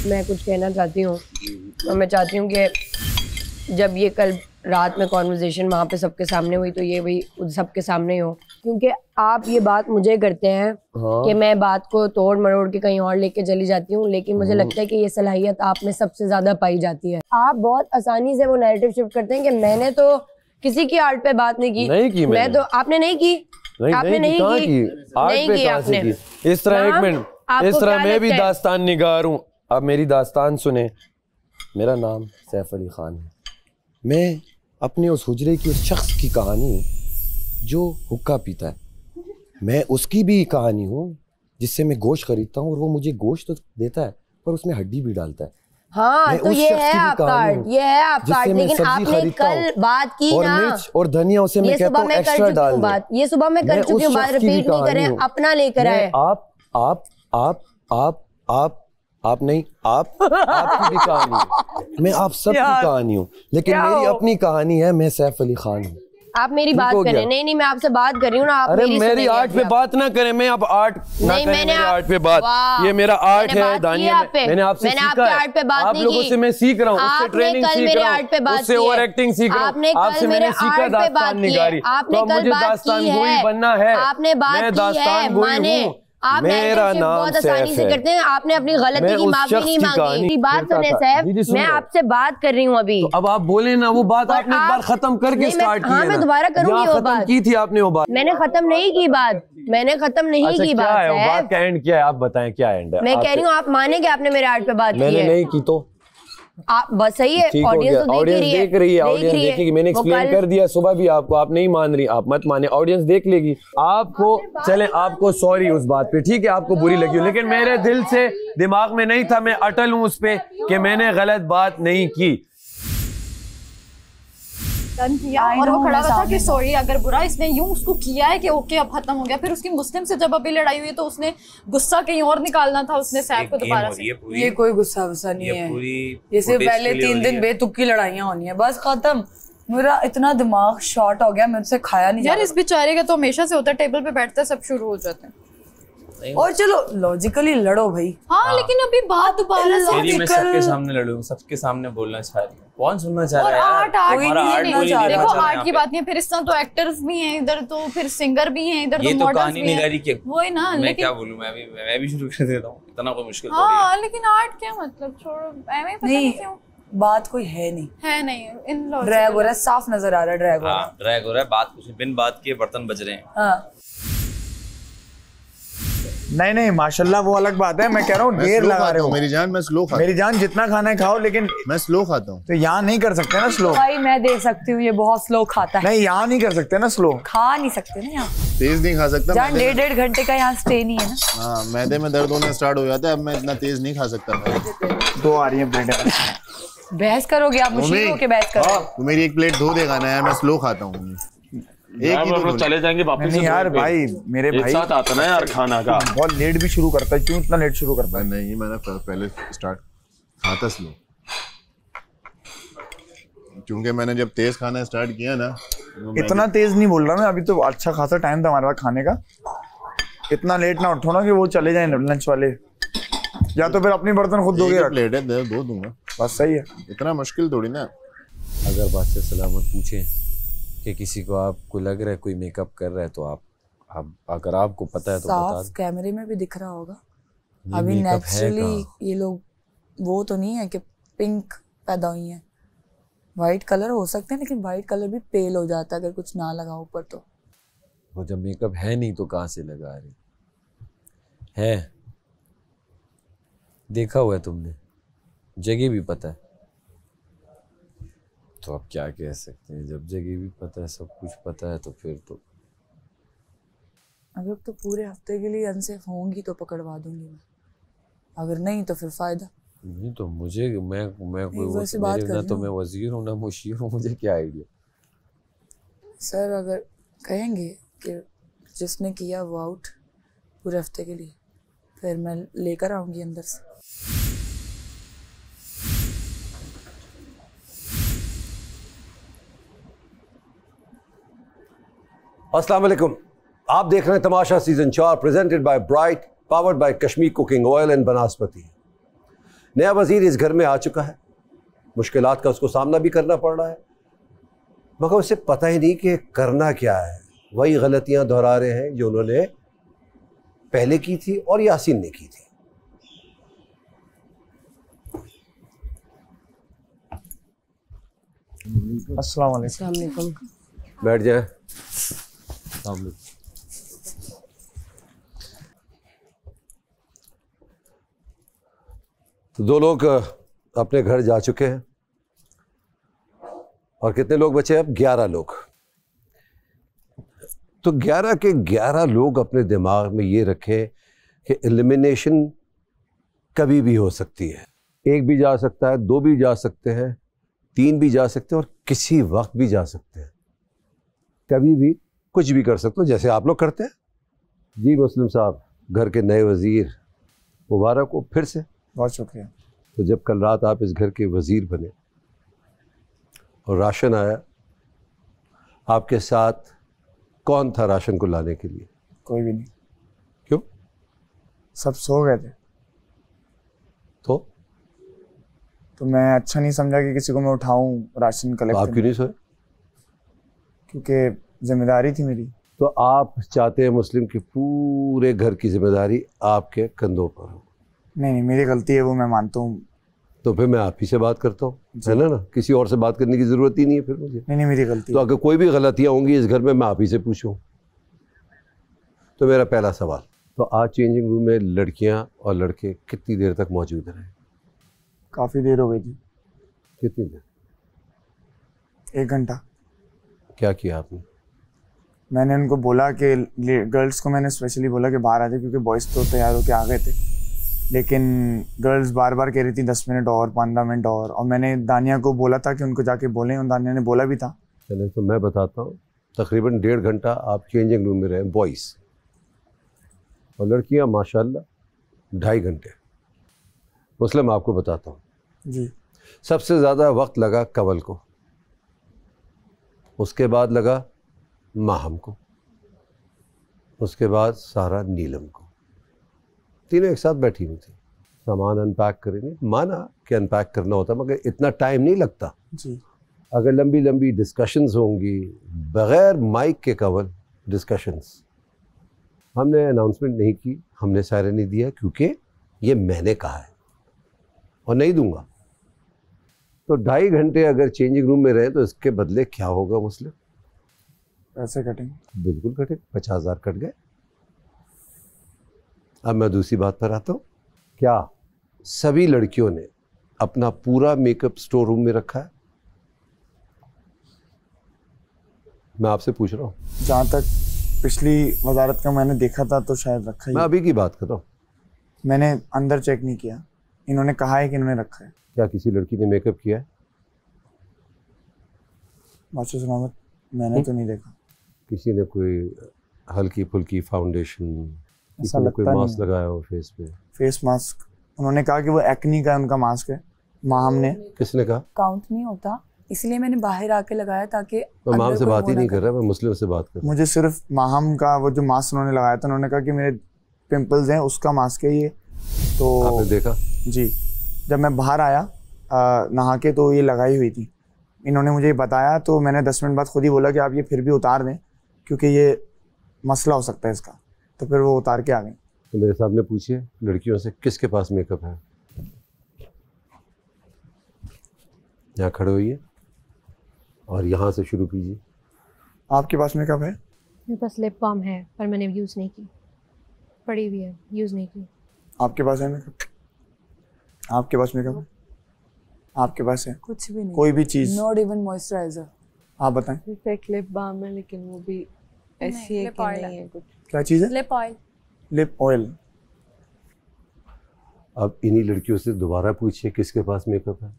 मैं कुछ कहना चाहती हूँ, और मैं चाहती हूँ कि जब ये कल रात में कॉन्वर्जेशन वहाँ पे सबके सामने हुई, तो ये भी सबके सामने ही हो, क्योंकि आप ये बात मुझे करते हैं कि मैं बात को तोड़ मरोड़ के कहीं और लेके चली जाती हूँ, लेकिन मुझे लगता है कि ये सलाहियत आप में सबसे ज्यादा पाई जाती है। आप बहुत आसानी से वो नैरेटिव शिफ्ट करते हैं कि मैंने तो किसी की आर्ट पे बात नहीं की, मैं तो आपने नहीं की, आपने नहीं की आपने। इस तरह एक मिनट, इस तरह मैं भी दास्तान निगार हूँ। अब मेरी दास्तान सुने। मेरा नाम सैफ अली खान है। मैं अपने उस हुजरे की उस शख्स की कहानी हूँ जो हुक्का पीता है। मैं उसकी भी कहानी हूँ जिससे मैं गोश्त खरीदता हूँ और वो मुझे गोश्त तो देता है पर उसमें हड्डी भी डालता है। हाँ, तो ये है आपका आर्ट, ये है आपका आर्ट। लेकिन आपने कल बात की और ना, मिर्च और धनिया उसे मैं कहता हूँ एक्स्ट्रा डाल दे। ये सुबह मैं कर चुकी हूँ, बात रिपीट नहीं करें, अपना लेकर आए। आप नहीं, आपकी भी कहानी है, मैं आप सबकी कहानी हूँ, लेकिन मेरी अपनी कहानी है। मैं सैफ अली खान हूँ। आप मेरी बात करें। नहीं, मैं आपसे बात कर रही हूँ ना, आप मेरी आर्ट पे बात ना करें। मैं अब आर्ट ना करें मेरे आर्ट पे बात। ये मेरा आर्ट है दानिया, मैंने आपसे सीखा है। आप लोगों से मैं सीख रहा हूँ, उससे ट्रेनिंग सीख रहा हूँ, उससे ओवर एक्टिंग सीख रहा हूँ। आपसे मैंने सीखा दास्तान निगारी। तो मुझे दास्तान गोई बनना है, मैं दास्तान गोई हूँ। आप मेरा नाम बहुत आसानी से करते हैं। आपने अपनी गलती की माफी नहीं मांगी। बात सुने सैफ, मैं आपसे बात कर रही हूँ अभी। तो अब आप बोले ना, वो बात आपने एक बार खत्म करके स्टार्ट की है। हाँ, मैं दोबारा करूंगी वो बात। की थी आपने वो बात। मैंने खत्म नहीं की बात, मैंने खत्म नहीं की बात। क्या है वो बात का एंड क्या है, आप बताएं क्या एंड है? मैं कह रही हूँ आप माने कि आपने मेरे आर्ट पे बात की है। मैंने नहीं की तो आप बस सही है, ऑडियंस तो देख रही है, ऑडियंस देखेगी। मैंने एक्सप्लेन कर दिया सुबह भी आपको, आप नहीं मान रही, आप मत माने, ऑडियंस देख लेगी आपको। चले आपको सॉरी उस बात पे, ठीक है आपको बुरी लगी हो, लेकिन मेरे दिल से दिमाग में नहीं था, मैं अटल हूं उस पे कि मैंने गलत बात नहीं की। डन किया और वो खड़ा हुआ था कि सॉरी अगर बुरा इसने यूं उसको किया है कि ओके अब खत्म हो गया। फिर उसकी मुस्लिम से जब अभी लड़ाई हुई तो उसने गुस्सा कहीं और निकालना था, उसने सैफ को दोबारा से। ये कोई गुस्सा वुस्सा नहीं है, ये सिर्फ पहले 3 दिन बेतुकी लड़ाइयां होनी है, बस खत्म। मेरा इतना दिमाग शॉर्ट हो गया, मुझसे खाया नहीं यार। इस बेचारे का तो हमेशा से होता है, टेबल पे बैठता है सब शुरू हो जाते हैं। और चलो लॉजिकली लड़ो भाई। हाँ लेकिन अभी बात दोबारा से मैं सबके सामने लड़ूं, सबके सामने बोलना चाह रही हूँ, कौन सुनना चाह रहा है? देखो आर्ट की बात नहीं है, फिर इस तरह तो एक्टर्स भी हैं इधर, तो फिर सिंगर भी हैं इधर, तो मॉडल्स भी हैं, वही ना। मैं क्या बोलूं, मैं भी शुरू कर देता हूँ, इतना कोई मुश्किल थोड़ी है। हाँ लेकिन आर्ट क्या मतलब, छोड़ो एਵੇਂ पता नहीं क्यों बात कोई है नहीं इन ड्रैग हो रहा है, साफ नजर आ रहा है ड्रैग हो रहा है, बात कुछ बिन बात के बर्तन बज रहे हैं। हाँ नहीं माशाल्लाह वो अलग बात है, मैं कह रहा हूँ ढेर लगा रहे हो। मेरी जान मैं स्लो खाता हूँ, मेरी जान जितना खाना है खाओ, लेकिन मैं स्लो खाता हूँ। तो यहाँ नहीं कर सकते ना स्लो भाई, मैं देख सकती हूँ ये बहुत स्लो खाता है। नहीं यहाँ नहीं कर सकते ना स्लो, खा नहीं सकते ना यहाँ, तेज नहीं खा सकता। जान 1.5 घंटे का यहाँ स्टे नहीं है ना। हाँ मैदे में दर्द होना स्टार्ट हो जाता है, अब मैं इतना तेज नहीं खा सकता। 2 आ रही है प्लेट। बहस करोगे आप, मुश्किल होके बहस करो। तो मेरी एक प्लेट 2 देगा ना यार, मैं स्लो खाता हूँ। एक ही तो चले जाएंगे वापस। नहीं यार भाई, मेरे भाई साथ आता ना यार खाना का, बहुत लेट भी शुरू करता है, क्यों इतना लेट शुरू करता है? नहीं मैंने पहले स्टार्ट खाता स्लो, क्योंकि मैंने जब तेज खाना स्टार्ट किया ना। इतना तेज नहीं बोल रहा मैं, अभी तो अच्छा खासा टाइम था हमारे पास खाने का। इतना लेट ना उठो ना कि वो चले जाए लंच वाले, या तो फिर अपनी बर्तन खुद दोगे। प्लेट है 2 दूंगा, बस सही है, इतना मुश्किल थोड़ी ना। अगर बादशाह सलामत पूछे कि किसी को आपको लग रहा है कोई मेकअप कर रहा है, तो आप अगर आपको पता है तो बता दो। कैमरे में भी दिख रहा होगा अभी नेचुरली ये लोग, वो तो नहीं है कि पिंक पैदा हुई है, वाइट कलर हो सकते हैं, लेकिन वाइट कलर भी पेल हो जाता है अगर कुछ ना लगा ऊपर। तो वो जब मेकअप है नहीं तो कहाँ से लगा रही है? देखा हुआ है तुमने, जगह भी पता है, तो अब क्या कह सकते हैं? जब जगह भी पता है, सब कुछ पता है, तो फिर तो अगर तो पूरे हफ्ते के लिए अनसेफ होंगी तो पकड़वा दूंगी मैं, अगर नहीं तो फिर फायदा नहीं। तो मुझे मैं कोई बात ना तो मैं वजीर हूँ ना मुशीर हूँ, मुझे क्या आइडिया? सर अगर कहेंगे कि जिसने किया वो आउट पूरे हफ्ते के लिए, फिर मैं लेकर आऊंगी अंदर से। अस्सलाम वालेकुम, आप देख रहे हैं Tamasha season 4 presented by bright, powered by Kashmir cooking oil and Banaspati. नया वजीर इस घर में आ चुका है, मुश्किलात का उसको सामना भी करना पड़ रहा है, मगर उसे पता ही नहीं कि करना क्या है। वही गलतियां दोहरा रहे हैं जो उन्होंने पहले की थी और यासीन ने की थी। अस्सलाम वालेकुम। बैठ जाए। तो 2 लोग अपने घर जा चुके हैं, और कितने लोग बचे? अब 11 लोग। तो 11 के 11 लोग अपने दिमाग में ये रखें कि एलिमिनेशन कभी भी हो सकती है। 1 भी जा सकता है, 2 भी जा सकते हैं, 3 भी जा सकते हैं, और किसी वक्त भी जा सकते हैं। कभी भी कुछ भी कर सकते हो, जैसे आप लोग करते हैं। जी मुस्लिम साहब, घर के नए वजीर, मुबारक हो फिर से। बहुत शुक्रिया। तो जब कल रात आप इस घर के वजीर बने और राशन आया, आपके साथ कौन था राशन को लाने के लिए? कोई भी नहीं। क्यों? सब सो गए थे। तो मैं अच्छा नहीं समझा कि किसी को मैं उठाऊं राशन कलेक्ट। आप क्यों नहीं सोए? क्योंकि जिम्मेदारी थी मेरी। तो आप चाहते हैं मुस्लिम की पूरे घर की जिम्मेदारी आपके कंधों पर हो? नहीं, मेरी गलती है, वो मैं मानता हूँ। तो फिर मैं आप ही से बात करता हूँ, है ना? किसी और से बात करने की जरूरत ही नहीं है फिर मुझे। नहीं, मेरी गलती। तो अगर कोई भी गलतियाँ होंगी इस घर में, मैं आप ही से पूछूं। तो मेरा पहला सवाल, तो आज चेंजिंग रूम में लड़कियाँ और लड़के कितनी देर तक मौजूद रहे? काफ़ी देर हो गई थी। कितनी देर? 1 घंटा। क्या किया आपने? मैंने उनको बोला कि गर्ल्स को मैंने स्पेशली बोला कि बाहर आ जाए, क्योंकि बॉयज़ तो तैयार होकर आ गए थे, लेकिन गर्ल्स बार बार कह रही थी 10 मिनट और, 15 मिनट और मैंने दानिया को बोला था कि उनको जाके बोलें, और दानिया ने बोला भी था। चले तो मैं बताता हूँ, तकरीबन 1.5 घंटा आप चेंजिंग रूम में रहे बॉयज़, और लड़कियाँ माशाल्लाह 2.5 घंटे। मुस्लिम आपको बताता हूँ जी, सबसे ज़्यादा वक्त लगा कंवल को, उसके बाद लगा माहम को, उसके बाद सारा नीलम को। तीनों एक साथ बैठी हुई थी, सामान अनपैक करेंगे, माना कि अनपैक करना होता, मगर इतना टाइम नहीं लगता जी। अगर लंबी लंबी डिस्कशंस होंगी बग़ैर माइक के कंवल डिस्कशंस। हमने अनाउंसमेंट नहीं की, हमने सायरन नहीं दिया, क्योंकि ये मैंने कहा है और नहीं दूंगा। तो 2.5 घंटे अगर चेंजिंग रूम में रहे तो इसके बदले क्या होगा मुस्लिम? पैसे कटेंगे, बिल्कुल कटे, 50,000 कट गए। अब मैं दूसरी बात पर आता हूँ, क्या सभी लड़कियों ने अपना पूरा मेकअप स्टोर रूम में रखा है? मैं आपसे पूछ रहा हूँ। जहाँ तक पिछली वजारत का मैंने देखा था तो शायद रखा ही। मैं अभी की बात कर रहा हूँ। मैंने अंदर चेक नहीं किया, इन्होंने कहा है कि इन्होंने रखा है। क्या किसी लड़की ने मेकअप किया है? बादशाह सलामत मैंने तो नहीं देखा। किसी ने कोई हल्की फुल्की फाउंडेशन, किसी ने कोई मास्क लगाया हो फेस पे? फेस मास्क उन्होंने कहा कि वो एक्नी का उनका मास्क है। माहम ने, किसने कहा? काउंट नहीं होता, इसलिए मैंने बाहर आके लगाया ताकि मैं माहम से बात ही नहीं कर रहा, मैं मुस्लिम से बात कर रहा हूँ। मुझे सिर्फ माहम का वो जो मास्क उन्होंने लगाया था, उन्होंने कहा कि मेरे पिंपल्स हैं, उसका मास्क है ये। तो आपने देखा? जी, जब मैं बाहर आया नहा के तो ये लगाई हुई थी। इन्होंने मुझे बताया तो मैंने 10 मिनट बाद खुद ही बोला कि आप ये फिर भी उतार दें, क्योंकि ये मसला हो सकता है इसका। तो फिर वो उतार के आ गई। तो मेरे सामने पूछिए लड़कियों से किसके पास मेकअप है? यहाँ खड़े होइए और यहाँ से शुरू कीजिए। आपके पास मेकअप है? मेरे पास लिप बाम है, पर मैंने यूज़ नहीं की, पड़ी हुई है, यूज़ नहीं की। आपके पास है मेकअप? आपके पास मेकअप है? आपके पास है? कुछ भी नहीं, कोई भी चीज़? Not even moisturiser. आप बताएं। सिर्फ एक लिप बाम है, लेकिन वो भी ऐसी है कि नहीं है कुछ। क्या चीज़ है? Lip oil. Lip oil. अब इन्हीं लड़कियों से दोबारा पूछिए किसके पास मेकअप है?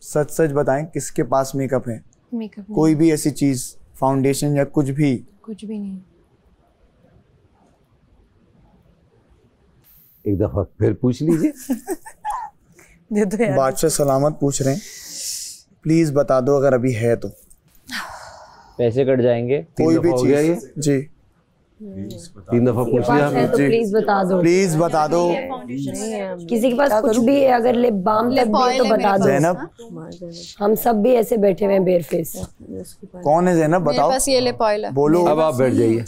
सच सच बताएं किसके पास मेकअप है? मेकअप कोई भी ऐसी चीज़, फाउंडेशन या कुछ भी? कुछ भी नहीं। एक दफा फिर पूछ लीजिए। बादशाह सलामत पूछ रहे हैं, प्लीज बता दो अगर अभी है तो। पैसे कट जाएंगे। कोई भी चीज? ये जी 3 दफा पूछ लिया आपने। तो प्लीज बता दो। प्लीज बता दो। किसी के पास कुछ भी है, अगर लिप बाम तक भी तो बता दो। ज़ैनब, हम सब भी ऐसे बैठे हुए हैं बेर फेस। कौन है ज़ैनब? बताओ। मेरे पास ये लिप ऑयल है। बोलो। अब आप बैठ जाइए।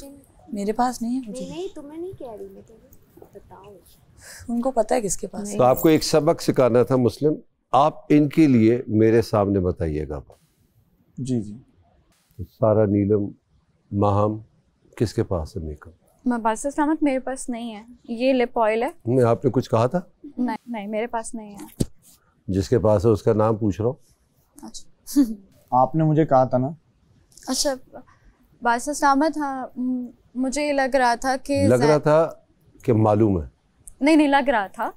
मेरे पास नहीं है। नहीं तुम्हें नहीं कह रही, मैं तो बताओ। उनको पता है किसके पास। तो आपको एक सबक सिखाना था मुस्लिम, आप इनके लिए मेरे सामने बताइएगा। जी जी। तो सारा, नीलम, माहम किसके पास है मेकअप? मैं बादशाह सलामत मेरे पास नहीं है। ये लिप ऑयल है। नहीं, आपने कुछ कहा था? नहीं नहीं मेरे पास नहीं है। जिसके पास है उसका नाम पूछ रहा हूँ। अच्छा आपने मुझे कहा था ना। अच्छा बादशाह सलामत, हाँ मुझे लग रहा था कि मालूम है। नहीं लग रहा था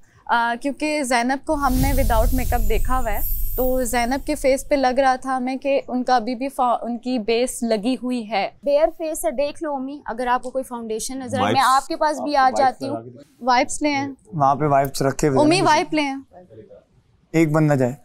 क्योंकि ज़ैनब को हमने विदाउट मेकअप देखा हुआ है, तो ज़ैनब के फेस पे लग रहा था हमें कि उनका अभी भी उनकी बेस लगी हुई है। बेयर फेस है, देख लो अम्मी, अगर आपको कोई फाउंडेशन नजर आए मैं आपके पास भी आ जाती हूँ। वाइप्स ले हैं वहाँ पे, वाइप्स रखे हुए। अम्मी वाइप ले हैं, एक बंदा जाए,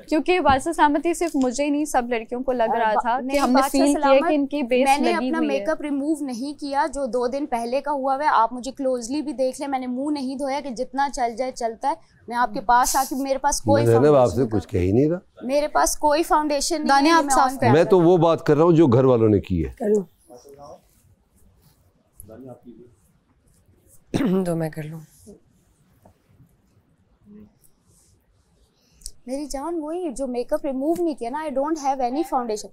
क्योंकि बादशाह सलामती सिर्फ मुझे ही नहीं सब लड़कियों को लग रहा था कि हमने फील किया कि इनकी बेस लगी हुई है। मैंने अपना मेकअप रिमूव नहीं किया, जो 2 दिन पहले का हुआ है। आप मुझे क्लोजली भी देख ले, मैंने मुंह नहीं धोया कि जितना चल जाए चलता है। मैं आपके पास आके मेरे पास कोई आपसे कुछ कह ही नहीं रहा। मेरे पास कोई फाउंडेशन नहीं है। आप साफ कर। मैं तो वो बात कर रहा हूँ जो घर वालों ने की है। तो मैं कर लूँ। मेरी जान वही जो मेकअप रिमूव नहीं किया ना, I don't have any foundation,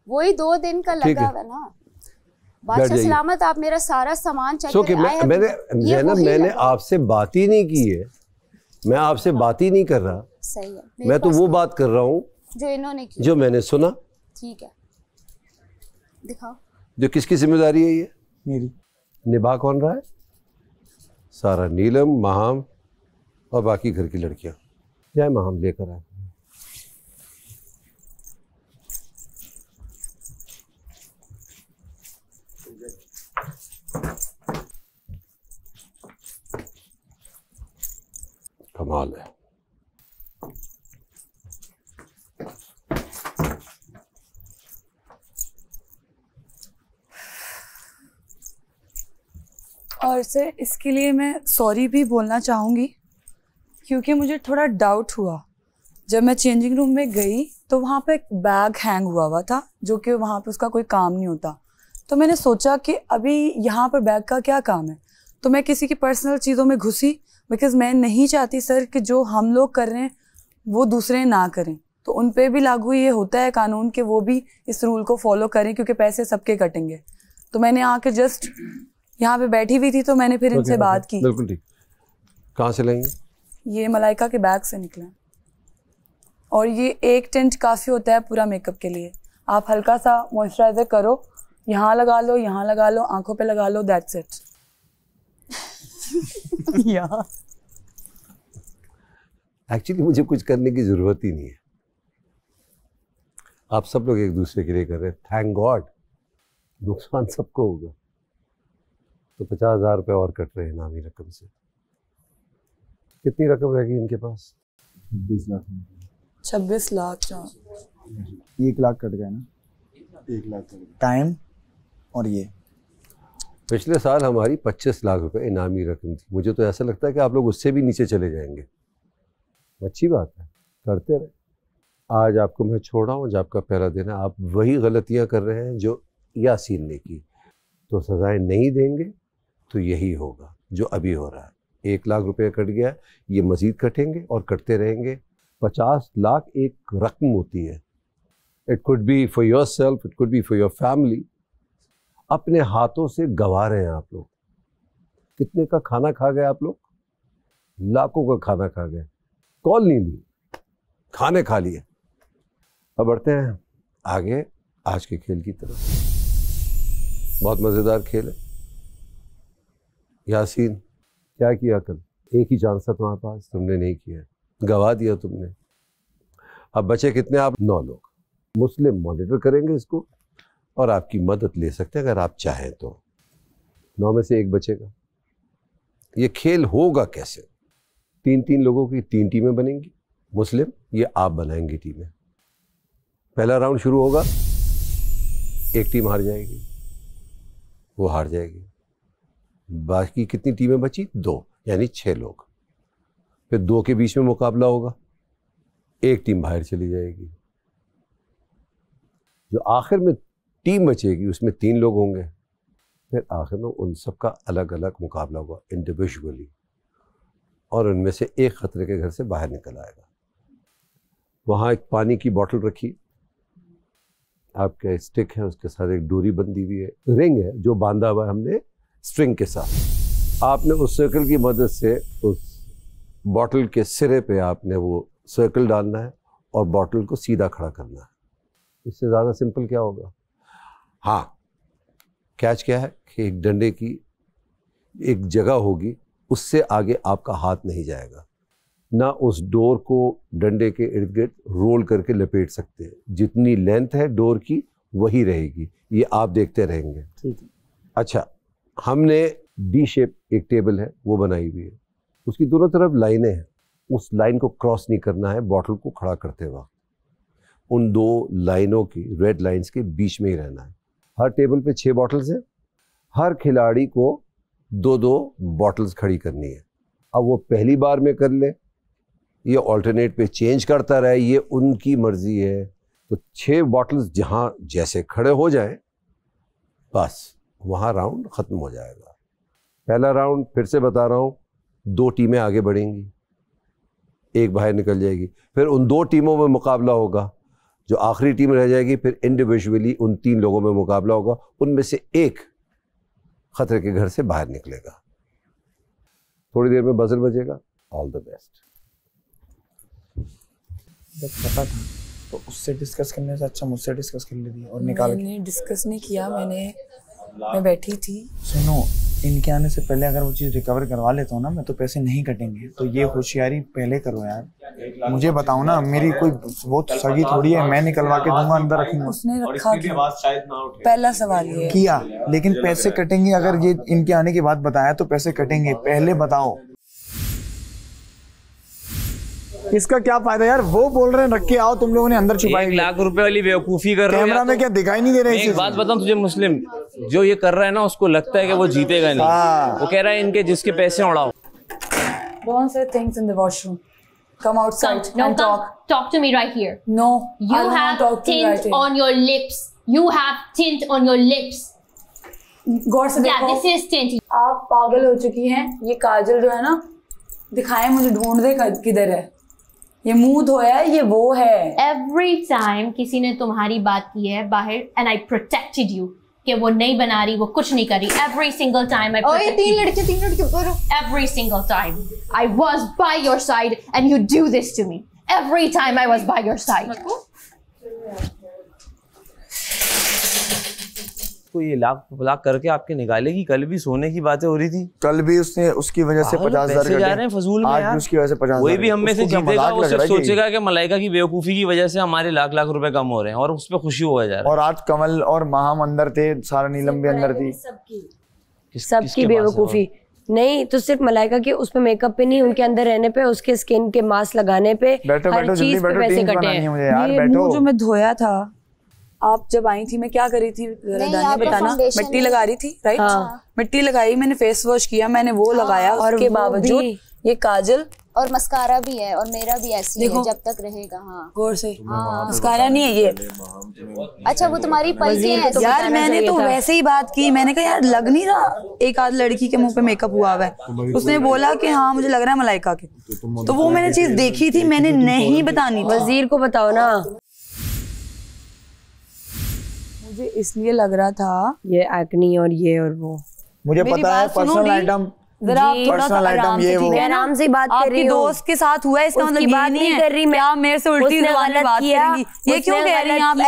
वही 2 दिन का लगा हुआ ना। बादशाह सलामत आप मेरा सारा सामान चेक करें। मैंने आपसे बात ही नहीं की है, मैं आपसे बात ही नहीं कर रहा। सही है। मैं तो वो बात कर रहा हूँ जो इन्होंने की, जो मैंने सुना। ठीक है, दिखाओ। जो किसकी जिम्मेदारी है ये? मेरी। निभा कौन रहा है? सारा, नीलम, महाम और बाकी घर की लड़कियां। जाए महाम लेकर आए। कमाल है। और सर इसके लिए मैं सॉरी भी बोलना चाहूँगी, क्योंकि मुझे थोड़ा डाउट हुआ जब मैं चेंजिंग रूम में गई तो वहाँ पे एक बैग हैंग हुआ था जो कि वहाँ पे उसका कोई काम नहीं होता। तो मैंने सोचा कि अभी यहाँ पर बैग का क्या काम है, तो मैं किसी की पर्सनल चीज़ों में घुसी, बिकॉज मैं नहीं चाहती सर कि जो हम लोग कर रहे हैं वो दूसरे ना करें। तो उन पे भी लागू ये होता है कानून कि वो भी इस रूल को फॉलो करें, क्योंकि पैसे सबके कटेंगे। तो मैंने आके जस्ट यहाँ पे बैठी हुई थी तो मैंने फिर इनसे बात की। बिल्कुल ठीक। कहाँ से लेंगे? ये मलाइका के बैग से निकले, और ये एक टेंट काफ़ी होता है पूरा मेकअप के लिए। आप हल्का सा मॉइस्चराइजर करो, यहाँ लगा लो, यहाँ लगा लो, आंखों पे लगा लो, दैट्स इट। एक्चुअली मुझे कुछ करने की जरूरत ही नहीं है। आप सब लोग एक दूसरे के लिए कर रहे हैं, थैंक गॉड। नुकसान सबको होगा। तो 50,000 रुपये और कट रहे हैं इनामी रकम से। कितनी रकम रहेगी इनके पास? 20 लाख। 26 लाख। 1 लाख कट गया ना। 1 लाख टाइम। और ये पिछले साल हमारी 25 लाख रुपए इनामी रकम थी। मुझे तो ऐसा लगता है कि आप लोग उससे भी नीचे चले जाएंगे। अच्छी बात है, करते रहे। आज आपको मैं छोड़ रहा हूँ, आज आपका पहला दिन है। आप वही गलतियाँ कर रहे हैं जो यासीन ने की, तो सजाएं नहीं देंगे तो यही होगा जो अभी हो रहा है। 1 लाख रुपए कट गया, ये मजीद कटेंगे और कटते रहेंगे। 50 लाख एक रकम होती है। It could be for your self, it could be for your family. अपने हाथों से गंवा रहे हैं आप लोग। कितने का खाना खा गए आप लोग? लाखों का खाना खा गए। कॉल नहीं ली, खाने खा लिए। अब बढ़ते हैं आगे आज के खेल की तरफ। बहुत मज़ेदार खेल है। यासीन, क्या किया कल? एक ही चांस था तुम्हारे पास, तुमने नहीं किया, गवा दिया तुमने। अब बचे कितने आप? 9 लोग। मुस्लिम मॉनिटर करेंगे इसको और आपकी मदद ले सकते हैं अगर आप चाहें तो। 9 में से 1 बचेगा। ये खेल होगा कैसे? 3-3 लोगों की 3 टीमें बनेंगी। मुस्लिम, ये आप बनाएंगे टीमें। पहला राउंड शुरू होगा, एक टीम हार जाएगी, वो हार जाएगी। बाकी कितनी टीमें बची? 2, यानी 6 लोग। फिर 2 के बीच में मुकाबला होगा, एक टीम बाहर चली जाएगी। जो आखिर में टीम बचेगी उसमें 3 लोग होंगे। फिर आखिर में उन सब का अलग अलग मुकाबला होगा इंडिविजुअली, और उनमें से एक खतरे के घर से बाहर निकल आएगा। वहाँ एक पानी की बोतल रखी, आपका स्टिक है, उसके साथ एक डोरी बंधी हुई है, रिंग है जो बांधा हुआ है हमने स्ट्रिंग के साथ। आपने उस सर्कल की मदद से उस बॉटल के सिरे पे आपने वो सर्कल डालना है और बॉटल को सीधा खड़ा करना है। इससे ज़्यादा सिंपल क्या होगा? हाँ, कैच क्या है कि एक डंडे की एक जगह होगी, उससे आगे आपका हाथ नहीं जाएगा। ना उस डोर को डंडे के इर्द गिर्द रोल करके लपेट सकते हैं। जितनी लेंथ है डोर की वही रहेगी। ये आप देखते रहेंगे। ठीक है। अच्छा, हमने डी शेप एक टेबल है वो बनाई हुई है, उसकी दोनों तरफ लाइनें हैं। उस लाइन को क्रॉस नहीं करना है बॉटल को खड़ा करते वक्त। उन 2 लाइनों की, रेड लाइंस के बीच में ही रहना है। हर टेबल पे 6 बॉटल्स हैं। हर खिलाड़ी को 2-2 बॉटल्स खड़ी करनी है। अब वो पहली बार में कर ले, ये ऑल्टरनेट पे चेंज करता रहे, ये उनकी मर्जी है। तो 6 बॉटल्स जहाँ जैसे खड़े हो जाएं, बस वहाँ राउंड ख़त्म हो जाएगा। पहला राउंड फिर से बता रहा हूँ, 2 टीमें आगे बढ़ेंगी, एक बाहर निकल जाएगी। फिर उन 2 टीमों में मुकाबला होगा, जो आखिरी टीम रह जाएगी फिर इंडिविजुअली उन 3 लोगों में मुकाबला होगा। उनमें से एक खतरे के घर से बाहर निकलेगा। थोड़ी देर में बजर बजेगा। All the best. जब पता था तो उससे डिस्कस करने से अच्छा मुझसे डिस्कस कर लेती और निकाल के। मैंने डिस्कस नहीं किया, मैं बैठी थी। सुनो, इनके आने से पहले अगर वो चीज़ रिकवर करवा लेता हूँ ना मैं, तो पैसे नहीं कटेंगे। तो ये होशियारी पहले करो यार। मुझे बताओ ना, मेरी कोई वो सगी थोड़ी है, मैं निकलवा के दूंगा, अंदर रखूंगा। उसने रखा पहला सवाल ये किया, लेकिन पैसे कटेंगे। अगर ये इनके आने के बाद बताया तो पैसे कटेंगे, पहले बताओ। इसका क्या फायदा यार? वो बोल रहे हैं रख के आओ, तुम लोगों ने अंदर छुपाई। 1 लाख रुपए वाली बेवकूफी कर रहे हो। कैमरा में क्या दिखाई नहीं दे रहे? एक बात बताऊं तुझे, मुस्लिम जो ये कर रहा है ना, उसको लगता है कि वो जीतेगा नहीं। वो कह रहा है इनके जिसके पैसे उड़ाओ। Don't say things in the washroom. Come outside and talk. Talk to me right here. No, you have tint on your lips. You have tint on your lips. गौर से देखो। Yeah, this is tint. आप पागल हो चुकी हैं। ये काजल जो है ना, दिखाए मुझे, ढूंढ दे किधर है। ये मुंह धोया है, ये वो है। Every time किसी ने तुम्हारी बात की है बाहर, and I protected you कि वो नहीं बना रही, वो कुछ नहीं कर रही। Every single time I protected you. तीन लड़के बोलो। Every single time I was by your side and you do this to me. Every time I was by your side. ये लाख करके आपके निकालेगी। कल भी सोने की बातें हो रही थी। कल भी उसने उसकी वजह से 50,000 जा रहे हैं फजूल में। आज भी उसकी वजह से 50,000। कोई भी हम में से जीतेगा, वो सिर्फ सोचेगा कि मलाइका की बेवकूफी की वजह से हमारे लाख रुपए कम हो रहे हैं और उस पर खुशी हुआ जा रहा है। और आज कमल और महाम अंदर थे, सारा नीलम भी अंदर थी। सबकी बेवकूफी नहीं तो सिर्फ मलाइका की, उस पे मेकअप पे नहीं, उनके अंदर रहने पे, उसके स्किन के मास्क लगाने पे, हर चीज पे पैसे कटे हैं। ये मुंह जो मैं धोया था, आप जब आई थी मैं क्या करी थी दानिया बताना? मिट्टी लगा रही थी, राइट? मिट्टी लगाई, मैंने फेस वॉश किया, मैंने वो लगाया, और उसके बावजूद ये काजल और मस्कारा भी है, और मेरा भी ऐसी है जब तक रहेगा। हाँ, गौर से। मस्कारा नहीं है ये। अच्छा, वो तुम्हारी पलकें हैं यार। मैंने तो वैसे ही बात की, मैंने कहा यार लग नहीं रहा एक आध लड़की के मुंह पे मेकअप हुआ हुआ है। उसने बोला कि हाँ मुझे लग रहा है मलाइका के। तो वो मैंने चीज देखी थी, मैंने नहीं बतानी। वजीर को बताओ ना। मुझे इसलिए लग रहा था ये एक्नी और ये और वो। मुझे पता है पर्सनल आइटम, जरा आप थोड़ा सा आराम से, ठीक है? आराम से बात कर रही हूँ। दोस्त के साथ हुआ है, इसका मतलब ये नहीं है कर रही मैं। आप मेरे से उल्टी ज़बान में बात करेंगी। ये क्यों कह रही हैं आप?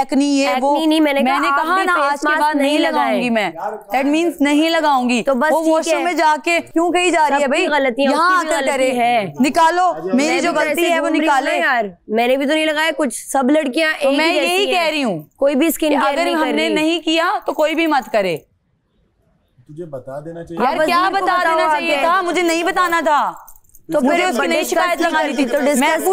एक्नी ये वो। मैंने कहा ना आज के बाद नहीं लगाऊंगी मैं। दैट मींस नहीं लगाऊंगी। तो बस वो वॉशरूम में जाके क्यों कही जा रही है भाई? यहाँ आकर करे है, निकालो। मेरी जो गलती है वो निकाले यार। मैंने भी तो नहीं लगाया कुछ, सब लड़कियां। मैं यही कह रही हूँ, कोई भी स्किन केयर अगर हमने नहीं किया तो कोई भी मत करे। तुझे बता देना चाहिए यार। क्या बता देना चाहिए था? मुझे नहीं बताना था। तो फिर उसकी नहीं शिकायत लगानी थी। तो मैं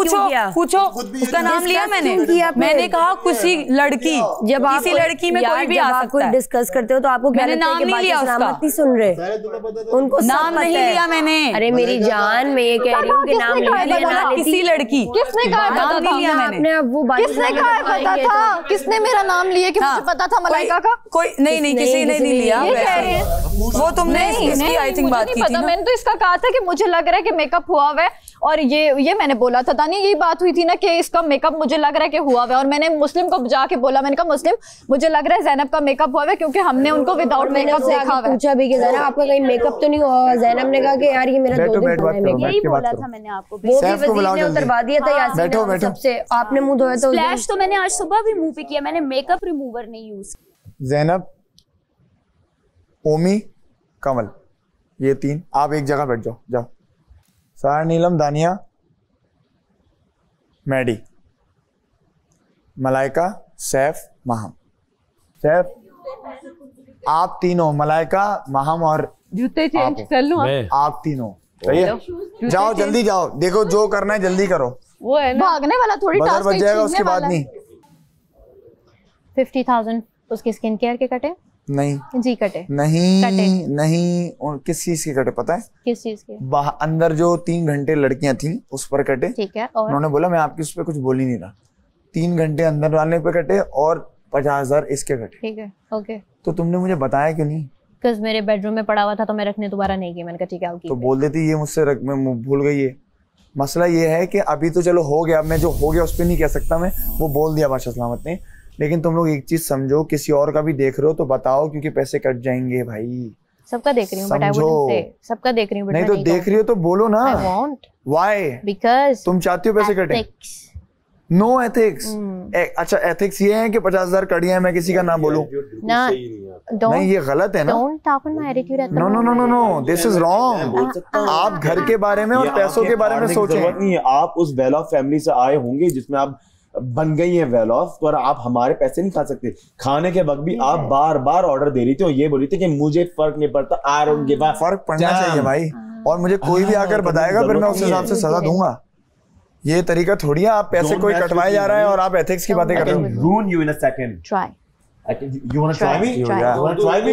पूछो उसका नाम लिया मैंने कहा किसी लड़की, जब किसी लड़की में कोई भी आ सकता है। डिस्कस करते हो तो आपको मैंने नाम नहीं लिया उसका। नहीं सुन रहे उनको, नाम नहीं लिया मैंने। अरे मेरी जान, मैं ये कह रही हूँ कि नाम लिया किसी लड़की। किसने कहा नाम नहीं लिया मैंने? किसने कहा पता था? किसने मेरा नाम लिया कि मुझे पता था मलाइका का? कोई नहीं, किसी ने नहीं लिया। वो तुमने आई थिंक बात की थी। मैंने तो इसका कहा था कि मुझे लग रहा है कि मेकअप हुआ हुआ है, और ये मैंने बोला था दानिया, यही बात हुई थी ना कि इसका मेकअप मुझे लग रहा है कि हुआ हुआ है। और मैंने मुस्लिम को जाके बोला, मैंने कहा मुस्लिम मुझे लग रहा है ज़ैनब का मेकअप हुआ हुआ है, क्योंकि हमने उनको विदाउट मेकअप देखा हुआ है। पूछा भी कि ज़ैनब आपका कहीं मेकअप तो नहीं हुआ? ज़ैनब ने कहा कि यार ये मेरा 2 दिन हुआ है मेकअप। यही बोला था मैंने आपको। वो भी वज़ीर ने उतरवा दिया था यासीन सबसे। आपने मुंह धोया तो स्प्लैश तो मैंने आज सुबह भी मुंह पे किया, मैंने मेकअप रिमूवर नहीं यूज किया। ज़ैनब, ओमी, कमल, ये 3 आप एक जगह बैठ जाओ। जाओ। सारा, नीलम, दानिया, मैडी, मलाइका, सैफ, महम। सैफ, आप तीनों, मलाइका, महम और जूते चेंज कर लूं? आप तीनों सही है। जाओ जल्दी जाओ, देखो जो करना है जल्दी करो। वो है ना भागने वाला, थोड़ी टास्क बच जाएगा उसके बाद नहीं। 50,000 उसके स्किन केयर के कटे? नहीं जी कटे नहीं। किस चीज के कटे पता है? किस चीज के? अंदर जो 3 घंटे लड़कियां थी उस पर कटे। ठीक है। और उन्होंने बोला मैं आपकी उस पर कुछ बोल ही नहीं रहा। 3 घंटे अंदर वाले पे कटे और 50,000 इसके कटे। ठीक है, ओके। तो तुमने मुझे बताया क्यों नहीं? बिकॉज़ मेरे बेडरूम में पड़ा हुआ था तो मैं रखने दोबारा नहीं गई। मैंने कहा ठीक है तो बोल देती ये मुझसे मैं भूल गई है। मसला ये है कि अभी तो चलो हो गया, मैं जो हो गया उस पर नहीं कह सकता, मैं वो बोल दिया बादशाह सलामत ने। लेकिन तुम लोग एक चीज समझो, किसी और का भी देख रहे हो तो बताओ, क्योंकि पैसे कट जाएंगे भाई। सबका देख रही हूँ बट आई वुडंट से। सबका देख रही हूँ बट नहीं तो देख रही हो तो बोलो ना। I want. व्हाई? बिकॉज़ तुम चाहती हो पैसे कटे। No ethics. अच्छा एथिक्स ये है कि 50,000 कड़ियां मैं किसी का नाम बोलूं ना, नहीं ये गलत है ना। Don't talk on my attitude at the no no no no no, this is wrong. आप घर के बारे में और पैसों के बारे में सोचें। जरूरत नहीं है, आप उस वेल ऑफ फैमिली से आए होंगे जिसमें आप बन गई है वेल ऑफ, पर आप हमारे पैसे नहीं खा सकते। खाने के वक्त भी आप बार बार ऑर्डर दे रही थी और ये बोल रही थी कि मुझे फर्क नहीं पड़ता, आई डोंट गिव अ फर्क पड़ना चाहिए भाई, और मुझे कोई भी आकर बताएगा फिर मैं उस हिसाब से सजा दूंगा। ये तरीका थोड़ी है, आप पैसे कोई कटवाए जा रहा है और आप एथिक्स की बातें कर रहे हो। ruin you in a second. Try. You want to try me? You want to try me?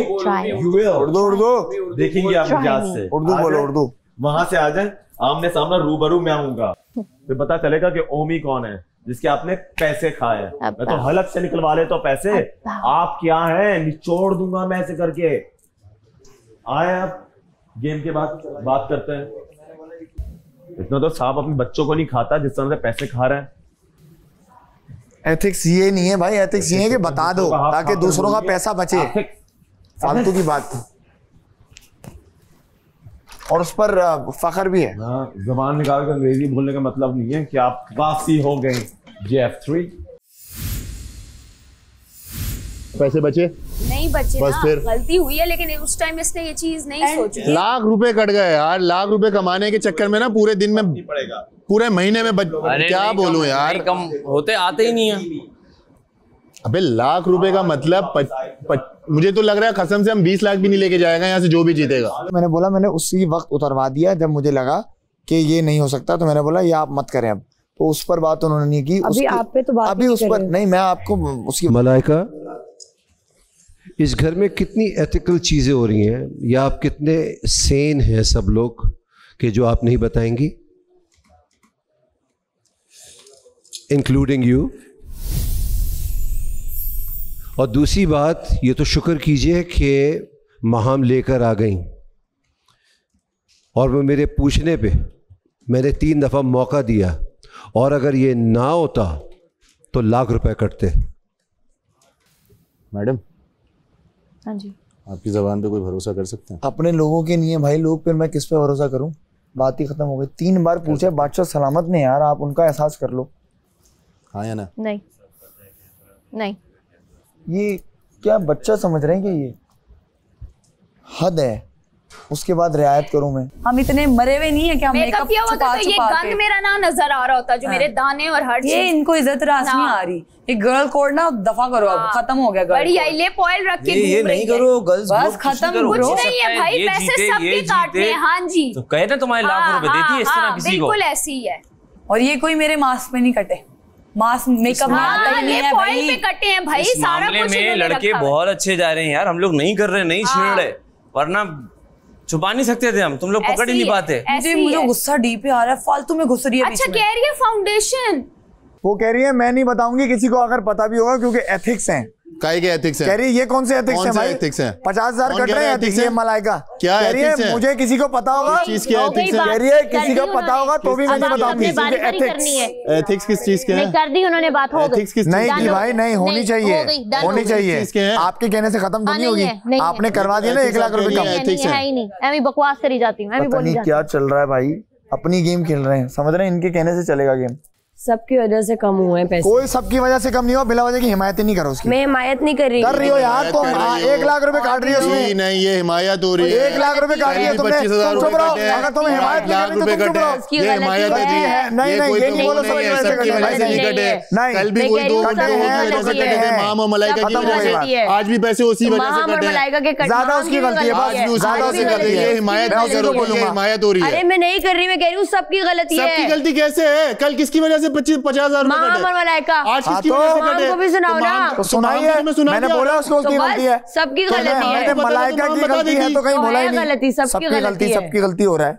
You will. Urdu देखेंगे आप मिजाज से। उर्दू बोलो, उर्दू। वहां से आ जाए, आमने सामने रूबरू मैं आऊंगा, फिर पता चलेगा कि ओमी कौन है जिसके आपने पैसे खाए। मैं तो हलक से निकलवा ले तो पैसे, आप क्या है निचोड़ दूंगा मैं ऐसे करके। आए आप गेम के बाद बात करते हैं। इतना तो सांप अपने बच्चों को नहीं खाता जिस तरह से पैसे खा रहे हैं। एथिक्स ये नहीं है भाई, एथिक्स ये है कि बता दो ताकि दूसरों का पैसा बचे, फालतू की बात। और उस पर फख्र भी है। जबान निकाल कर अंग्रेजी बोलने का मतलब नहीं है कि आप वासी हो गए। JF3 पैसे बचे नहीं बचे बस ना, फिर गलती हुई है, लेकिन उस टाइम इसने ये चीज नहीं सोची। लाख रुपए कट गए यार, लाख रुपए कमाने के चक्कर में ना पूरे दिन में पूरे महीने में क्या बोलूं यार, कम होते आते ही नहीं है। अबे लाख रुपए का मतलब मुझे तो लग रहा है कसम से हम 20 लाख भी नहीं लेके जाएगा यहाँ से जो भी जीतेगा। मैंने बोला, मैंने उसी वक्त उतरवा दिया जब मुझे लगा कि ये नहीं हो सकता, तो मैंने बोला ये आप मत करें अब। तो उस पर बात उन्होंने नहीं की। अभी आप पे तो बात अभी उस पर नहीं, मैं आपको उसकी मलाइका इस घर में कितनी एथिकल चीजें हो रही हैं या आप कितने सेन हैं सब लोग कि जो आप नहीं बताएंगी, इंक्लूडिंग यू। और दूसरी बात, ये तो शुक्र कीजिए कि महाम लेकर आ गई और वो मेरे पूछने पे मैंने 3 दफ़ा मौका दिया, और अगर ये ना होता तो लाख रुपए कटते। मैडम हाँ जी, आपकी जबान पे कोई भरोसा कर सकते हैं? अपने लोगों के नहीं है भाई लोग, फिर मैं किस पे भरोसा करूं? बात ही खत्म हो गई। 3 बार पूछे बादशाह सलामत ने यार, आप उनका एहसास कर लो। हाँ या ना? नहीं नहीं, ये क्या बच्चा समझ रहे हैं कि ये हद है? उसके बाद रियायत करूं मैं? हम इतने मरे हुए नहीं है कि हम मेकअप छुपा तो ये गंद मेरा ना नजर आ रहा होता जो मेरे दाने और हर चीज। ये इनको इज्जत रास नहीं आ रही। ये गर्ल कोड ना दफा करो, अब खत्म हो गया। बड़ी आई ले पॉइल रख के ये नहीं करो गर्ल्स, बस खत्म। कुछ नहीं है भाई, पैसे सबके काटने हैं। हाँ जी, तो कहे ना तुम्हारे लाख रुपए देती है इस तरह किसी को, बिल्कुल ऐसी ही है। और ये कोई मेरे मास्क पे नहीं कटे, मास्क मेकअप में आता ही नहीं है भाई, पे कटे हैं भाई। सारा कुछ में लड़के बहुत अच्छे जा रहे हैं यार, हम लोग नहीं कर रहे, नहीं छेड़ रहे, वरना छुपा नहीं सकते थे हम, तुम लोग पकड़ ही नहीं पाते। मुझे गुस्सा डी पे आ रहा है, फालतू में घुस रही है। अच्छा कह रही है फाउंडेशन, वो कह रही है मैं नहीं बताऊंगी किसी को, अगर पता भी होगा क्योंकि एथिक्स हैं। काहे के एथिक्स हैं? कह रही है ये कौन से एथिक्स हैं भाई? 50,000 कट रहे हैं ये मलाइका। क्या कह रही है मुझे किसी को पता होगा, चीज क्या एथिक्स है? कह रही है किसी को पता होगा तो भी मैं नहीं बताऊंगी। एथिक्स किस चीज के हैं? कर दी उन्होंने बात, हो गई। नहीं की भाई, नहीं होनी चाहिए, होनी चाहिए। आपके कहने से खत्म तो नहीं होगी, आपने करवा दिया ना 1 लाख रुपए कम। एथिक्स है ही नहीं, मैं भी बकवास करी जाती हूँ, मैं भी बोली जाती हूँ। क्या चल रहा है भाई? अपनी गेम खेल रहे हैं, समझ रहे हैं? इनके कहने से चलेगा गेम। सबकी वजह से कम हुए पैसे। कोई सबकी वजह से कम नहीं हुआ, बिला वजह की हिमायत नहीं करो उसकी। मैं हिमायत नहीं कर रही। कर रही हो यार तुम। 1 लाख रुपए काट रही हो उसमें। नहीं ये हिमायत हो रही है। 1 लाख रुपए काट रही है तुमने। 25,000 रुपए कटे। अगर तुम हिमायत लाख रुपए कटे, ये हिमायत है। नहीं ये नहीं बोलो सबकी वजह से नहीं कटे। कल भी कोई 2 घंटे वजह से कटे थे, माम और मलाइका की वजह से। आज भी पैसे उसी वजह से कटे। ज्यादा उसकी गलती है, आज भी ज्यादा उसकी गलती है। हिमायत हिमायत हो रही है। अरे मैं नहीं कर रही, मैं कह रही हूँ सबकी गलती है। सबकी गलती कैसे है? कल किसकी वजह से 50,000 रुपए? आज किसकी वजह से कटे? को भी सुनाओ ना। तो सुनाइए, मैंने बोला उसको उसकी गलती है। सबकी गलती है। मलाइका की गलती है तो कहीं बोला ही नहीं। गलती सबकी गलती हो रहा है।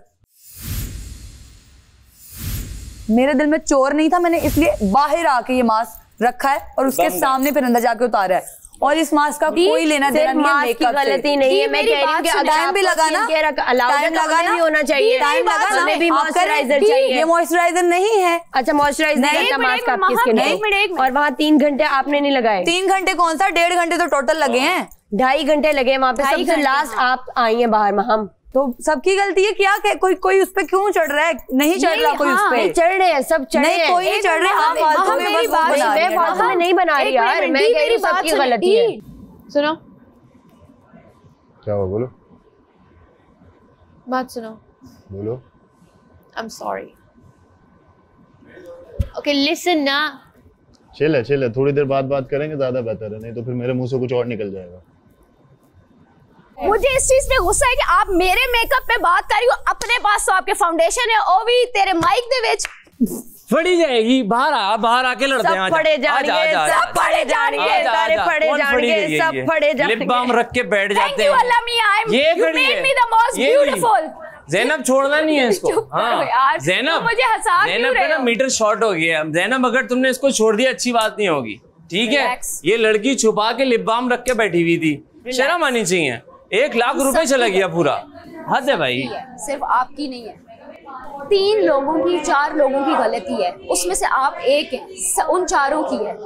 मेरे दिल में चोर नहीं था, मैंने इसलिए बाहर आके ये मास्क रखा है और उसके सामने फिर अंदर जाके उतारा है। और इस मास्क का कोई लेना देना नहीं है, मेकअप से गलती नहीं है। मैं कह रही हूं कि टाइम भी लगा ना, टाइम लगा ना, होना चाहिए। टाइम लगा ना, हमें भी मॉइस्चराइजर चाहिए। ये मॉइस्चराइजर नहीं है। अच्छा मॉइस्चराइजर नहीं करता मास्क आपकी स्किन पे, और वहाँ 3 घंटे आपने नहीं लगाए। 3 घंटे कौन सा, 1.5 घंटे तो टोटल लगे हैं। 2.5 घंटे लगे वहाँ पे। सबसे लास्ट आप आई हैं बाहर में हम। तो सबकी गलती है क्या? कोई उस पे क्यों चढ़ रहा है? नहीं चढ़ रहा कोई उस पे। चढ़ रहे हैं सब, चढ़ नहीं कोई नहीं चढ़ रहा। फालतू में बस बना रही है। फालतू में नहीं बना रही यार, मैं कह रही हूं सबकी गलती है। सुनो, क्या हुआ? बोलो बात सुनो। बोलो। I am sorry. Okay listen ना। चिल है, थोड़ी देर बाद बात करेंगे, ज्यादा बेहतर है, नहीं तो फिर मेरे मुंह से कुछ और निकल जाएगा। मुझे इस चीज पे गुस्सा है कि आप मेरे मेकअप पे बात कर रही हो, अपने पास तो आपके फाउंडेशन है, ओ भी तेरे माइक दे विच फड़ी जाएगी। बाहर आके लड़ते हैं। सब फड़े जाएंगे, सब फड़े जाएंगे, सारे फड़े जाएंगे, सब फड़े जाएंगे। लिप बाम रख के बैठ जाते हैं। ये खड़ी है। ज़ैनब छोड़ना नहीं है इसको। हाँ ज़ैनब, ज़ैनब का ना मीटर शॉर्ट हो गया। ज़ैनब अगर तुमने इसको छोड़ दिया अच्छी बात नहीं होगी, ठीक है? ये लड़की छुपा के लिप बाम रख के बैठी हुई थी, शर्म आनी चाहिए। 1 लाख रुपए चला गया पूरा, हद है भाई। सिर्फ आपकी नहीं है, 3 लोगों की 4 लोगों की गलती है, उसमें से आप एक हैं, उन चारों की है।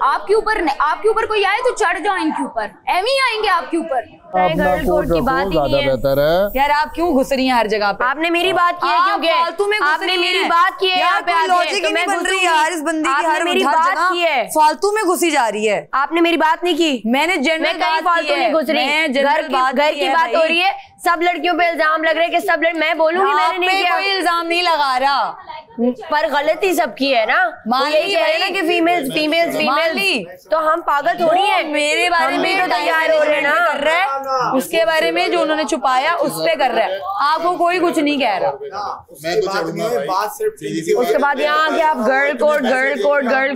आपके ऊपर कोई आए तो चढ़ जाओ इनके ऊपर, एम ही आएंगे आपके ऊपर। गर्ल कोड की बात ही नहीं है यार। आप क्यों घुस रही हैं हर जगह पे? आपने मेरी बात की है, क्योंकि फालतू में आपने मेरी बात की है। यार कोई लॉजिक ही नहीं बन रही यार इस बंदी की। हर मेरी बात की है, फालतू में घुसी जा रही है। आपने मेरी बात नहीं की। मैंने जनरल बात फालतू नहीं घुस रही, घर की बात हो रही है। सब लड़कियों पे इल्जाम लग रहे हैं कि सब मैं बोलूंगी मैंने नहीं किया। कोई इल्जाम नहीं लगा रहा, पर गलती सबकी है ना। मान ली ना कि फीमेल्स तो हम पागल थोड़ी है। मेरे बारे में तो तैयार हो रहे ना कर रहा है, उसके बारे में जो उन्होंने छुपाया उस पे कर रहा है। आपको कोई कुछ नहीं कह रहा। उसके बाद यहाँ आके आप गर्ल कोड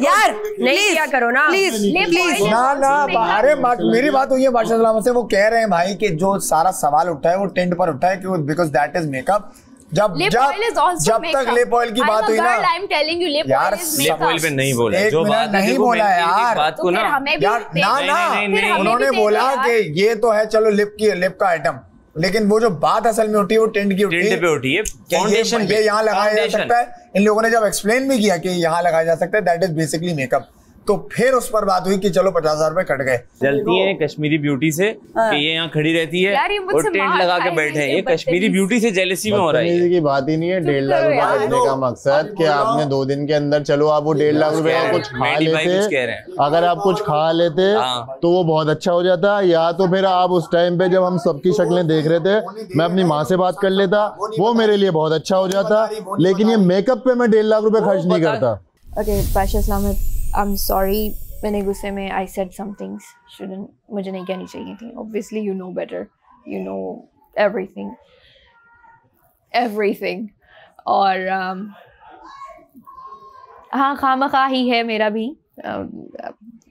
यार नहीं क्या करो ना प्लीज ना। अरे मेरी बात हुई है बादशाह सलामत से, वो कह रहे हैं भाई कि जो सारा सवाल उठा है वो टेंट पर उठा है, क्यों? Because that is makeup. जब तक लिप ऑयल की बात हुई ना यार, लिप ऑयल पे नहीं बोला, जो बात नहीं बोला यार बात को ना यार, ना उन्होंने बोला कि ये तो है चलो लिप का आइटम, लेकिन वो जो बात असल में उठी है वो टेंट पे उठी है। फाउंडेशन ये यहाँ लगाया जा सकता है। इन लोगों ने जब एक्सप्लेन भी किया कि यहाँ लगाया जा सकता है, दैट इज बेसिकली मेकअप, तो फिर उस पर बात हुई कि चलो 50,000 रुपए कट गए। जलती है कश्मीरी ब्यूटी से कि ये यहाँ खड़ी रहती है और टेंट लगा के बैठे हैं। ये कश्मीरी ब्यूटी से जेलसी में हो रहा है। की बात ही नहीं है। 1.5 लाख रुपए बचने का मकसद कि आपने 2 दिन के अंदर, चलो आप वो 1.5 लाख रुपए का कुछ खा लेते, अगर आप कुछ खा लेते तो वो बहुत अच्छा हो जाता। या तो फिर आप उस टाइम पे जब हम सबकी शक्लें देख रहे थे, मैं अपनी माँ से बात कर लेता, वो मेरे लिए बहुत अच्छा हो जाता। लेकिन ये मेकअप पे मैं 1.5 लाख रुपए खर्च नहीं करता। ओके बादशाह सलामत, आई एम सॉरी, मैंने गुस्से में I said some things shouldn't, मुझे नहीं कहनी चाहिए थी। Obviously you know better, you know everything. और हाँ खामखा ही है मेरा भी,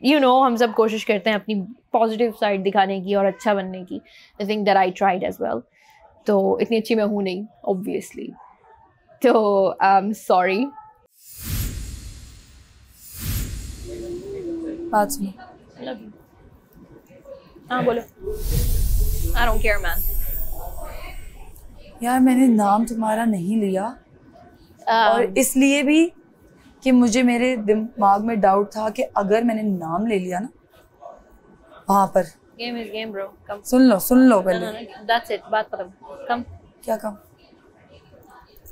यू नो हम सब कोशिश करते हैं अपनी पॉजिटिव साइड दिखाने की और अच्छा बनने की। I think that I tried as well, तो इतनी अच्छी मैं हूँ नहीं ऑब्वियसली, तो आई एम सॉरी। बात सुनो। हाँ बोलो। I don't care man। यार मैंने नाम तुम्हारा नहीं लिया और इसलिए भी कि मुझे मेरे दिमाग में डाउट था कि अगर मैंने नाम ले लिया ना वहाँ पर। Game is game bro, come। सुन लो पहले। That's it, बात खत्म। Come। क्या कम?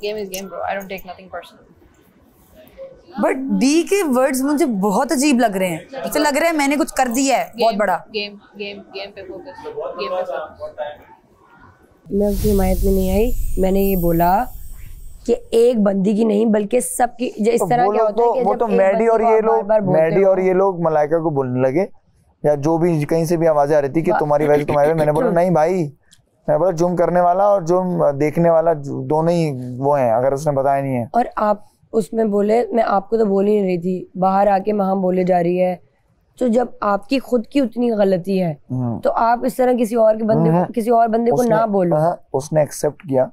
Game is game bro, I don't take nothing personal। But D के वर्ड्स मुझे बहुत अजीब लग रहे हैं। मुझे लग रहा है मैंने कुछ कर दिया है बहुत बड़ा। गेम पे फोकस, गेम पे। मैं उसकी हिमायत में नहीं आई। मैंने ये बोला कि एक बंदी की नहीं बल्कि सबकी, इस तरह क्या होता है कि वो तो मैडी और ये लोग मलाइका को बोलने लगे, या जो भी कहीं से भी आवाजें आ रही थी कि तुम्हारी वजह तुम्हारी वजह। मैंने बोला नहीं भाई, मैं बोला जुम करने वाला और जुम देखने वाला दोनों ही वो हैं, अगर उसने बताया नहीं है। और आप उसमें बोले, मैं आपको तो बोल ही नहीं रही थी, बाहर आके वहां बोले जा रही है। तो जब आपकी खुद की उतनी गलती है तो आप इस तरह किसी और बंदे को ना बोलो। उसने एक्सेप्ट किया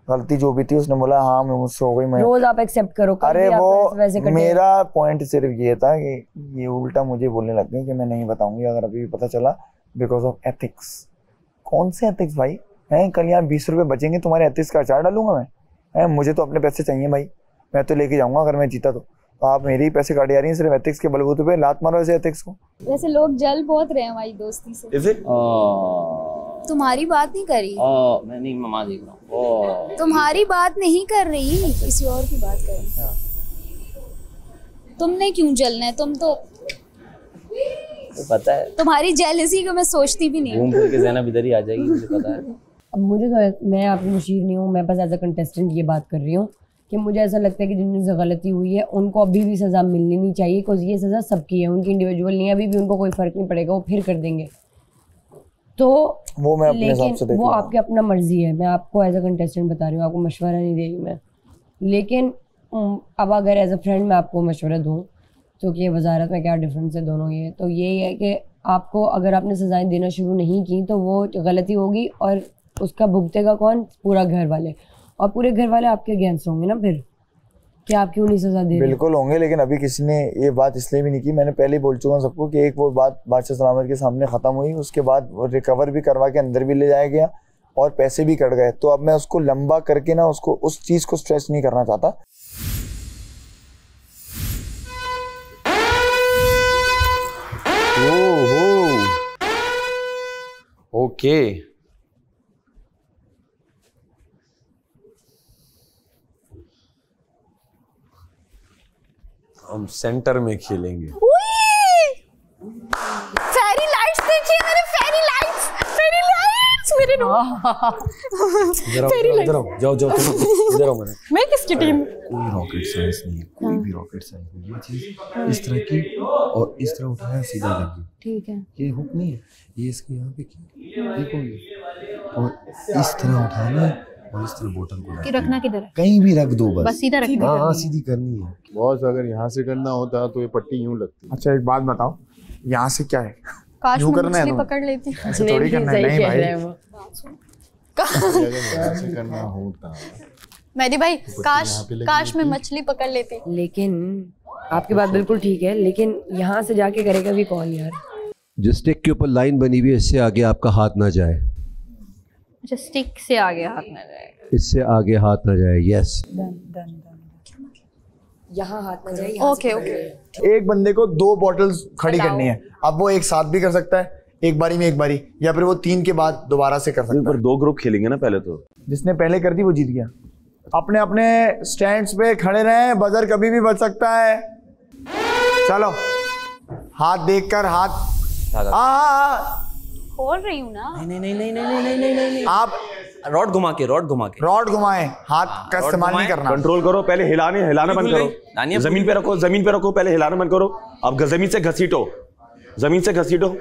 गलती जो भी थी, उसने बोला हाँ मैं मुझसे हो गई। मैं रोज आप एक्सेप्ट करो। अरे वो मेरा पॉइंट सिर्फ ये था कि ये उल्टा मुझे बोलने लग गई कि मैं नहीं बताऊंगी अगर अभी पता चला, बिकॉज ऑफ एथिक्स। कौन से एथिक्स भाई हैं? कल यहाँ 20 रुपए बचेंगे, तुम्हारे एथिक्स का अचार डालूंगा मैं? मुझे तो अपने पैसे चाहिए भाई, मैं तो लेके जाऊंगा अगर मैं जीता तो। आप मेरे ही पैसे काटे जा रही हैं सिर्फ एथिक्स के बलबूते पे। लात मारो ऐसे एथिक्स को। वैसे लोग जल बहुत रहे हैं हमारी दोस्ती से। Is it? तुम्हारी बात नहीं कर रही। मैं नहीं, ममा देख रहा हूँ। तुम्हारी बात नहीं कर रही, किसी और की बात कर रही। तुमने क्यों जलना है? तुम तो पता है, तुम्हारी जेलसी को मैं सोचती भी नहीं। घूम फिर के ज़ैनब इधर ही आ जाएगी, मुझे पता है। अब मुझे तो, मैं आपकी मुशीर नहीं हूँ, मैं बस एज अ कंटेस्टेंट ये बात कर रही हूँ कि मुझे ऐसा लगता है कि जिनसे गलती हुई है उनको अभी भी सज़ा मिलनी नहीं चाहिए, बिकॉज ये सज़ा सबकी है, उनकी इंडिविजुअल नहीं है। अभी भी उनको कोई फ़र्क नहीं पड़ेगा, वो फिर कर देंगे। तो वो मैं अपने हिसाब से वो आपकी अपना मर्जी है, मैं आपको एज अ कंटेस्टेंट बता रही हूँ, आपको मशवरा नहीं दे रही मैं। लेकिन अब अगर एज अ फ्रेंड मैं आपको मशवरा दूँ तो कि वजारत में क्या डिफरेंस है दोनों, ये तो यही है कि आपको अगर आपने सज़ाएं देना शुरू नहीं की तो वो गलती होगी और उसका भुगतेगा कौन? पूरा घर वाले, और पूरे घर वाले आपके अगेंस्ट होंगे ना फिर कि आप क्यों नहीं सज़ा दे रहे। बिल्कुल होंगे, लेकिन अभी किसी ने ये बात इसलिए भी नहीं की। मैंने पहले ही बोल चुका हूँ सबको कि एक वो बात बादशाह सलामत के सामने ख़त्म हुई, उसके बाद वो रिकवर भी करवा के अंदर भी ले जाया गया और पैसे भी कट गए। तो अब मैं उसको लंबा करके ना उसको उस चीज़ को स्ट्रेस नहीं करना चाहता। ओके, हम सेंटर में खेलेंगे। फेरी लाइट्स देखिए मैंने, फेरी लाइट्स मेरे नो। इधर आओ, जाओ इधर आओ। मैं किसकी टीम? कोई रॉकेट साइंस नहीं है, कोई भी रॉकेट साइंस नहीं। ये चीज इस तरह की और इस तरह उठाया सीधा लगी, ठीक है। ये हुक नहीं है, ये इसके यहाँ पे की देखो ये, और इस तरह उठाना और इस तरह बोतल को रखना किधर है? कहीं भी रख दो, बस सीधा रखना। हाँ सीधी करनी है। बॉस अगर यहाँ से करना होता तो ये पट्टी यूं लगती। अच्छा एक बात बताओ, यहाँ से क्या है? काश यूं मैं करना है मछली तो पकड़ लेती। ऐसे थोड़ी करना है, नहीं भाई। यहाँ से करना होता मेरी भाई, काश मैं मछली पकड़ लेती। लेकिन आपकी बात बिल्कुल ठीक है, लेकिन यहाँ से जाके करेगा भी कौन यार? जिस स्टिक के ऊपर लाइन बनी हुई है इससे आगे आपका हाथ ना जाए। अच्छा, स्टिक से आगे हाथ ना जाए, इससे आगे हाथ ना जाए। यस, यहाँ हाथ ना जाए। ओके। एक बंदे को 2 बॉटल्स खड़ी करनी है। अब वो एक साथ भी कर सकता है, एक बारी में एक बारी, या फिर वो 3 के बाद दोबारा से कर सकता है। पर 2 ग्रुप खेलेंगे ना पहले तो। जिसने पहले कर दी वो जीत गया। अपने अपने स्टैंड्स पे खड़े रहें, बजर कभी भी बच सकता है। चलो, हाथ देखकर हाथ खोल रही हूँ ना। नहीं। आप रॉड घुमा के रॉड घुमाएं, हाथ का इस्तेमाल नहीं करना। कंट्रोल करो, पहले हिलाना बंद करो। जमीन पे रखो, पहले हिलाना बंद करो। अब जमीन से घसीटो।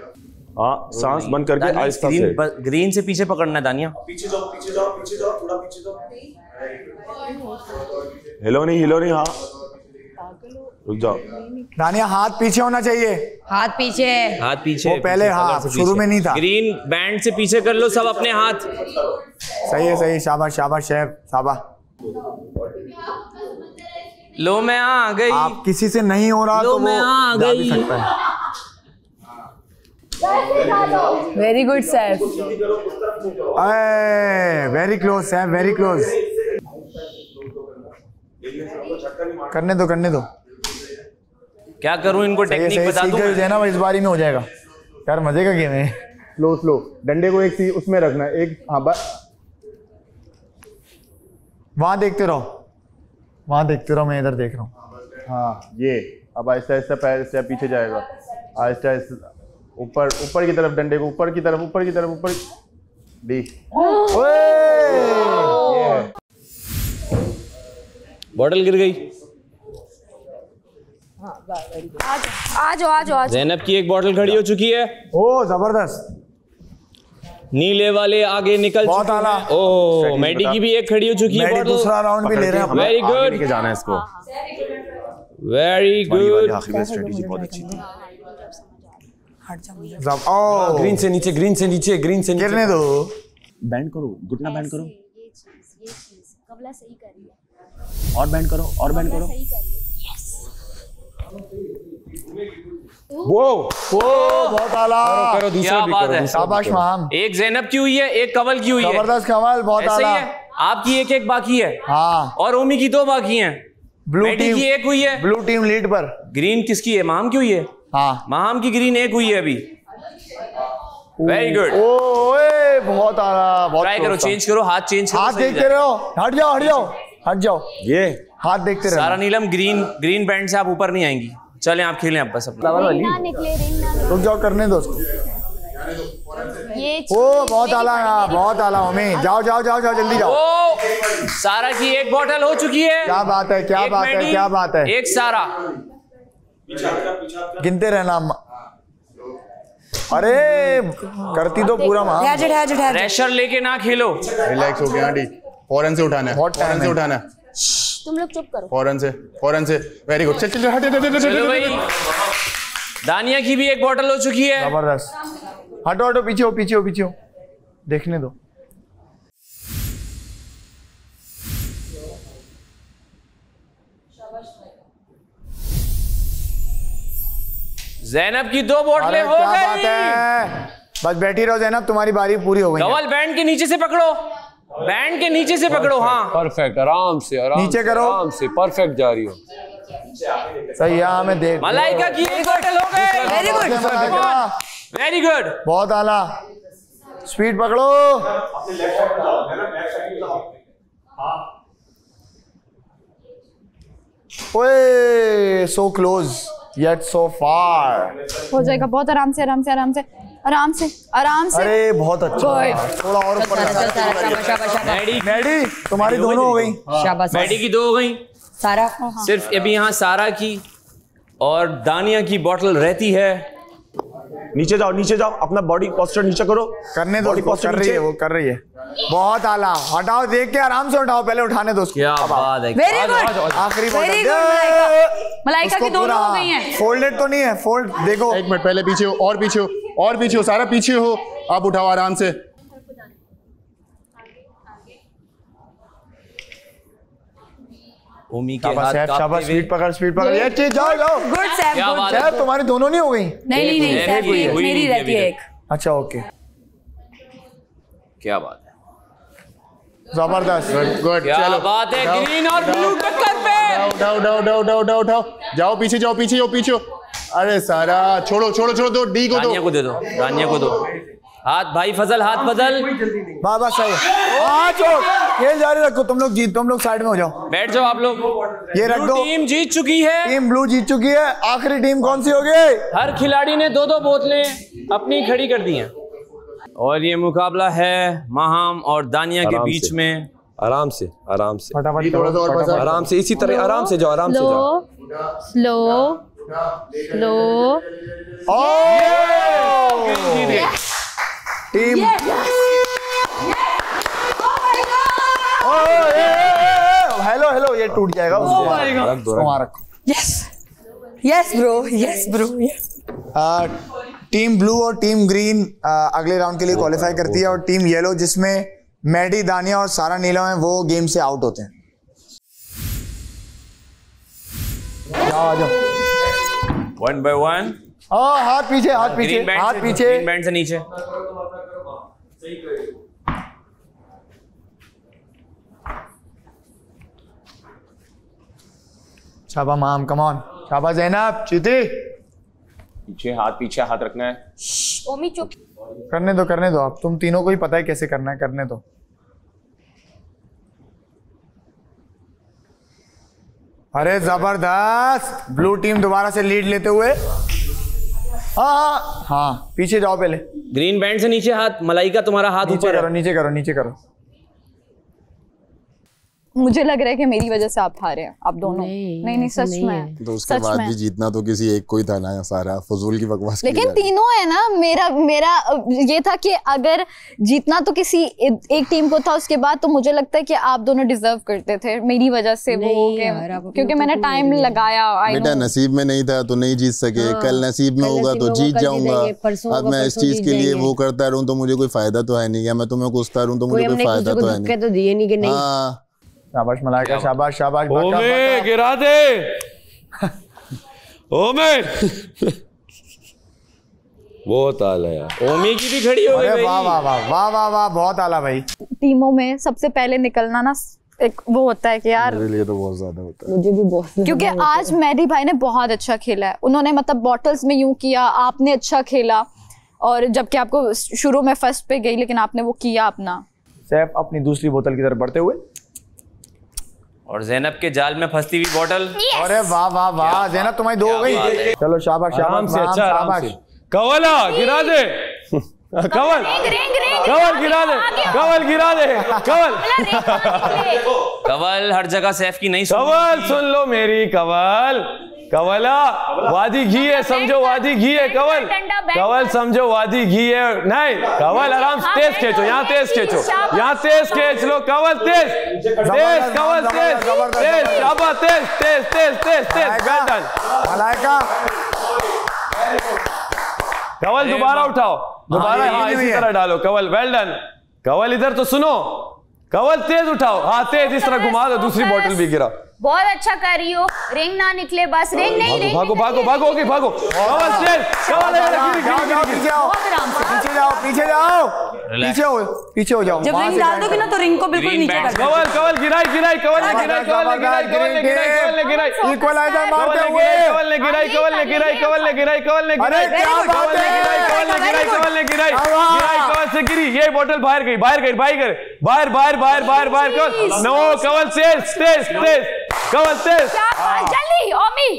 हाँ, सांस बंद करके आहिस्ता से। ग्रीन से पीछे पकड़ना है दानिया। पीछे जाओ, थोड़ा पीछे जाओ। हिलो नहीं, हाँ रुक जाओ। दानिया हाथ पीछे होना चाहिए। हाथ पीछे वो पहले हाँ शुरू में नहीं था। ग्रीन बैंड से पीछे कर लो सब अपने हाथ। सही है, शाबाश शेफ, शाबाश। लो मैं आ गई। आप किसी से नहीं हो रहा तो मैं आ गई। Very good Saif, very close Saif, very close. करने दो। क्या करूं, इनको टेक्निक बता दूं मैं? ना इस बारी में हो जाएगा यार, मजे का गेम है। स्लो डंडे को एक उस में रखना है, एक हाँ वहां देखते रहो, मैं इधर देख रहा हूँ। हाँ ये अब आहिस्ता पैर से पीछे जाएगा, आहिस्ता ऊपर की तरफ, डंडे को ऊपर की तरफ डी। बॉटल गिर गई। आ जाओ। ज़ैनब की एक बॉटल खड़ी हो चुकी है। ओ जबरदस्त। नीले वाले आगे निकल चुके हैं। ओह, मैडी की भी एक खड़ी हो चुकी है। दूसरा राउंड भी ले रहे हैं। वेरी गुड, लेके जाना है इसको। Very good. आखिरी स्ट्रेटजी बहुत अच्छी थी। ग्रीन से नीचे गिरने दो। बैंड करो, घुटना बैंड करो। ये चीज कबला सही कर रही है। और बैंड करो। वो बहुत आला। करो दूसरा भी करो। शाबाश महान। एक ज़ैनब की हुई है, एक कवल की हुई है। जबरदस्त कवल, बहुत आला। आपकी एक बाकी है। हाँ, और ओमी की 2 बाकी हैं। ब्लू टीम की एक हुई है। ब्लू टीम लीड पर। ग्रीन किसकी है? माम की हुई है। हाँ, माम की ग्रीन एक हुई है अभी। Very good. बहुत आला, बहुत ट्राई करो, चेंज करो, हाथ चेंज करो, हाथ देखते रहो, हट जाओ हट जाओ हट जाओ, ये हाथ देखते रहो। सारा नीलम ग्रीन बैंड से आप ऊपर नहीं आएंगी। चलें आप खेलें आप बस अपना। रुक जाओ, करने दो उसको। ओ बहुत आला ओमी, जाओ जाओ जाओ जाओ जल्दी जाओ। सारा की एक बोतल हो चुकी है। क्या बात है, क्या बात है, क्या बात है। एक सारा गिनते रहना। अरे करती तो पूरा मां। प्रेशर लेके ना खेलो। रिलैक्स हो गया आंटी, फौरन से उठाना है, फौरन से उठाना है। तुम लोग चुप करो। फौरन से। Very good. चल हट भाई। दानिया की भी एक बोतल हो चुकी है। जबरदस्त। हटो हटो, पीछे हो, देखने दो। ज़ैनब की 2 बोतलें हो गई। बात है, बस बैठी रहो ज़ैनब, तुम्हारी बारी पूरी हो गई। डबल बैंड के नीचे से पकड़ो, बैंड के नीचे से पकड़ो। हाँ परफेक्ट, आराम से नीचे करो, आराम से परफेक्ट जा रही हो। सही है, हमें देख। मलाइका की एक बोतल हो गई। वेरी गुड, वेरी गुड, बहुत आला। स्पीड पकड़ो। ओए सो क्लोज येट सो फार। हो जाएगा, बहुत आराम से। अरे बहुत अच्छा, थोड़ा और ऊपर। मैडी तुम्हारी दोनों हो गई। शाबाश। मैडी की 2 हो गई। सारा सिर्फ अभी यहाँ सारा की और दानिया की बोतल रहती है। नीचे जाओ, अपना बॉडी पोस्चर नीचे करो। करने दो, कर रही है वो, कर रही है। बहुत आला। हटाओ, देख के आराम से उठाओ, पहले उठाने दो उसको। क्या बात है, वेरी गुड। आखिरी बोतल। मलाइका की दोनों हो गई हैं। फोल्डेड तो नहीं है, फोल्ड देखो। एक मिनट, पहले पीछे हो, और पीछे हो, सारा पीछे हो। आप उठाओ आराम से। ओमी के हाथ शाबाश, स्पीड पकड़। ये चीज जाओ। गुड सैफ, तुम्हारी दोनों नहीं हो गई। नहीं सैफ, मेरी रहती है एक। अच्छा ओके, क्या बात है, जबरदस्त। गुड। क्या बात है, ग्रीन और ब्लू टक्कर पे। उठाओ। जाओ पीछे हो। अरे सारा छोड़ो, दो डी को दानिया को दो। हाथ भाई फजल, हाथ बदल। बाबा सही। खेल जारी रखो, तुम लोग साइड में हो जाओ, बैठ जाओ आप लोग। ये रख दो। टीम जीत चुकी है। टीम ब्लू जीत चुकी है। आखिरी टीम कौन सी होगी? हर खिलाड़ी ने 2-2 बोतलें अपनी खड़ी कर दी हैं और ये मुकाबला है माहम और दानिया के बीच में। आराम से फटाफट थोड़ा सा और बस। आराम से, इसी तरह आराम से जाओ, स्लो। टीम हेलो, ये टूट जाएगा उसको। Yes bro. टीम ब्लू और टीम ग्रीन अगले राउंड के लिए क्वालिफाई करती है और टीम येलो जिसमें मैडी, दानिया और सारा नीलम है वो गेम से आउट होते हैं। आ जाओ 1 by 1। हाथ पीछे। ग्रीन बैंड से नीचे। शाबा माम, कम ऑन। शाबा ज़ैनब, चीती। पीछे हाथ रखना है। ओमी चुप। करने दो आप, तुम तीनों को ही पता है कैसे करना है, करने दो। अरे जबरदस्त, ब्लू टीम दोबारा से लीड लेते हुए। हाँ, पीछे जाओ पहले। ग्रीन बैंड से नीचे हाथ। मलाइका तुम्हारा हाथ ऊपर। नीचे करो। मुझे लग रहा है कि मेरी वजह से आप हारे हैं, आप दोनों। नहीं सच में। तो उसके बाद भी जीतना तो किसी एक को ही था ना, सारा फजूल की बकवास। लेकिन तीनों है ना। मेरा ये था कि अगर जीतना तो किसी एक टीम को था, उसके बाद तो मुझे लगता है कि आप दोनों डिजर्व करते थे मेरी वजह से वो, क्योंकि मैंने टाइम लगाया। बेटा नसीब में नहीं था तो नहीं जीत सके, कल नसीब में होगा तो जीत जाऊंगा। अब मैं इस चीज के लिए वो करता रहूं तो मुझे कोई फायदा तो है नहीं, या मैं तुम्हें कोसता रहूं तो मुझे कोई फायदा तो है नहीं। शाबाश मलाइका, शाबाश। ओमे गिरा दे। ओमे बहुत आला यार। ओमी की भी खड़ी हो गई। वाह, बहुत आला भाई। टीमों में सबसे पहले निकलना ना एक वो होता है कि यार, मेरे लिए तो बहुत ज्यादा होता है। मुझे भी बहुत, क्योंकि आज मैडी भाई ने बहुत अच्छा खेला है। उन्होंने मतलब बॉटल्स में यूं किया, आपने अच्छा खेला और जबकि आपको शुरू में फर्स्ट पे गई लेकिन आपने वो किया अपना। सैफ अपनी दूसरी बोतल की तरफ बढ़ते हुए और ज़ैनब के जाल में फंसती हुई बोतल। अरे वाह वाह वाह ज़ैनब तुम्हारी 2 हो गई। चलो शाबाश शाबाश अच्छा आराम से। कवला गिरा दे कवल कवल गिरा दे कवल गिरा दे कवल कवल हर जगह सैफ की नहीं कवल सुन लो मेरी कवल कवला वादी घी है समझो वादी घी है कवल कवल समझो वादी घी है नहीं कवल आराम से तेज खींचो यहाँ तेज खींचो यहाँ तेज खींच लो कवल तेज तेज कवल तेज तेज शाबाश तेज तेज तेज तेज तेज वेल डन मलाइका कवल दोबारा उठाओ दोबारा हाँ इसी तरह डालो कवल वेल डन कवल इधर तो सुनो कवल तेज उठाओ हाँ तेज इस तरह घुमा दो दूसरी बोतल भी गिरा बहुत अच्छा कर रही हो रिंग ना निकले बस रिंग नहीं रिंग भागो भागो भागो ओके भागो कवल तेज कवल पीछे जाओ पीछे जाओ पीछे जाओ पीछे हो जाओ जब रिंग डाल दोगे ना तो रिंग को बिल्कुल नीचे कर दो कवल कवल गिराई गिराई कवल ने गिराई कवल ने गिराई कवल ने गिराई कवल ने गिराई इक्वलाइजर मारते हुए कवल ने गिराई कवल ने गिराई कवल ने गिराई कवल ने गिराई कवल ने गिराई कवल ने गिराई कवल ने गिराई गिराई कवल से गिरी ये बोतल बाहर गई बाहर बाहर बाहर बाहर बाहर बाहर कवल नो कवल तेज तेज तेज कवल तेज जल्दी ओमी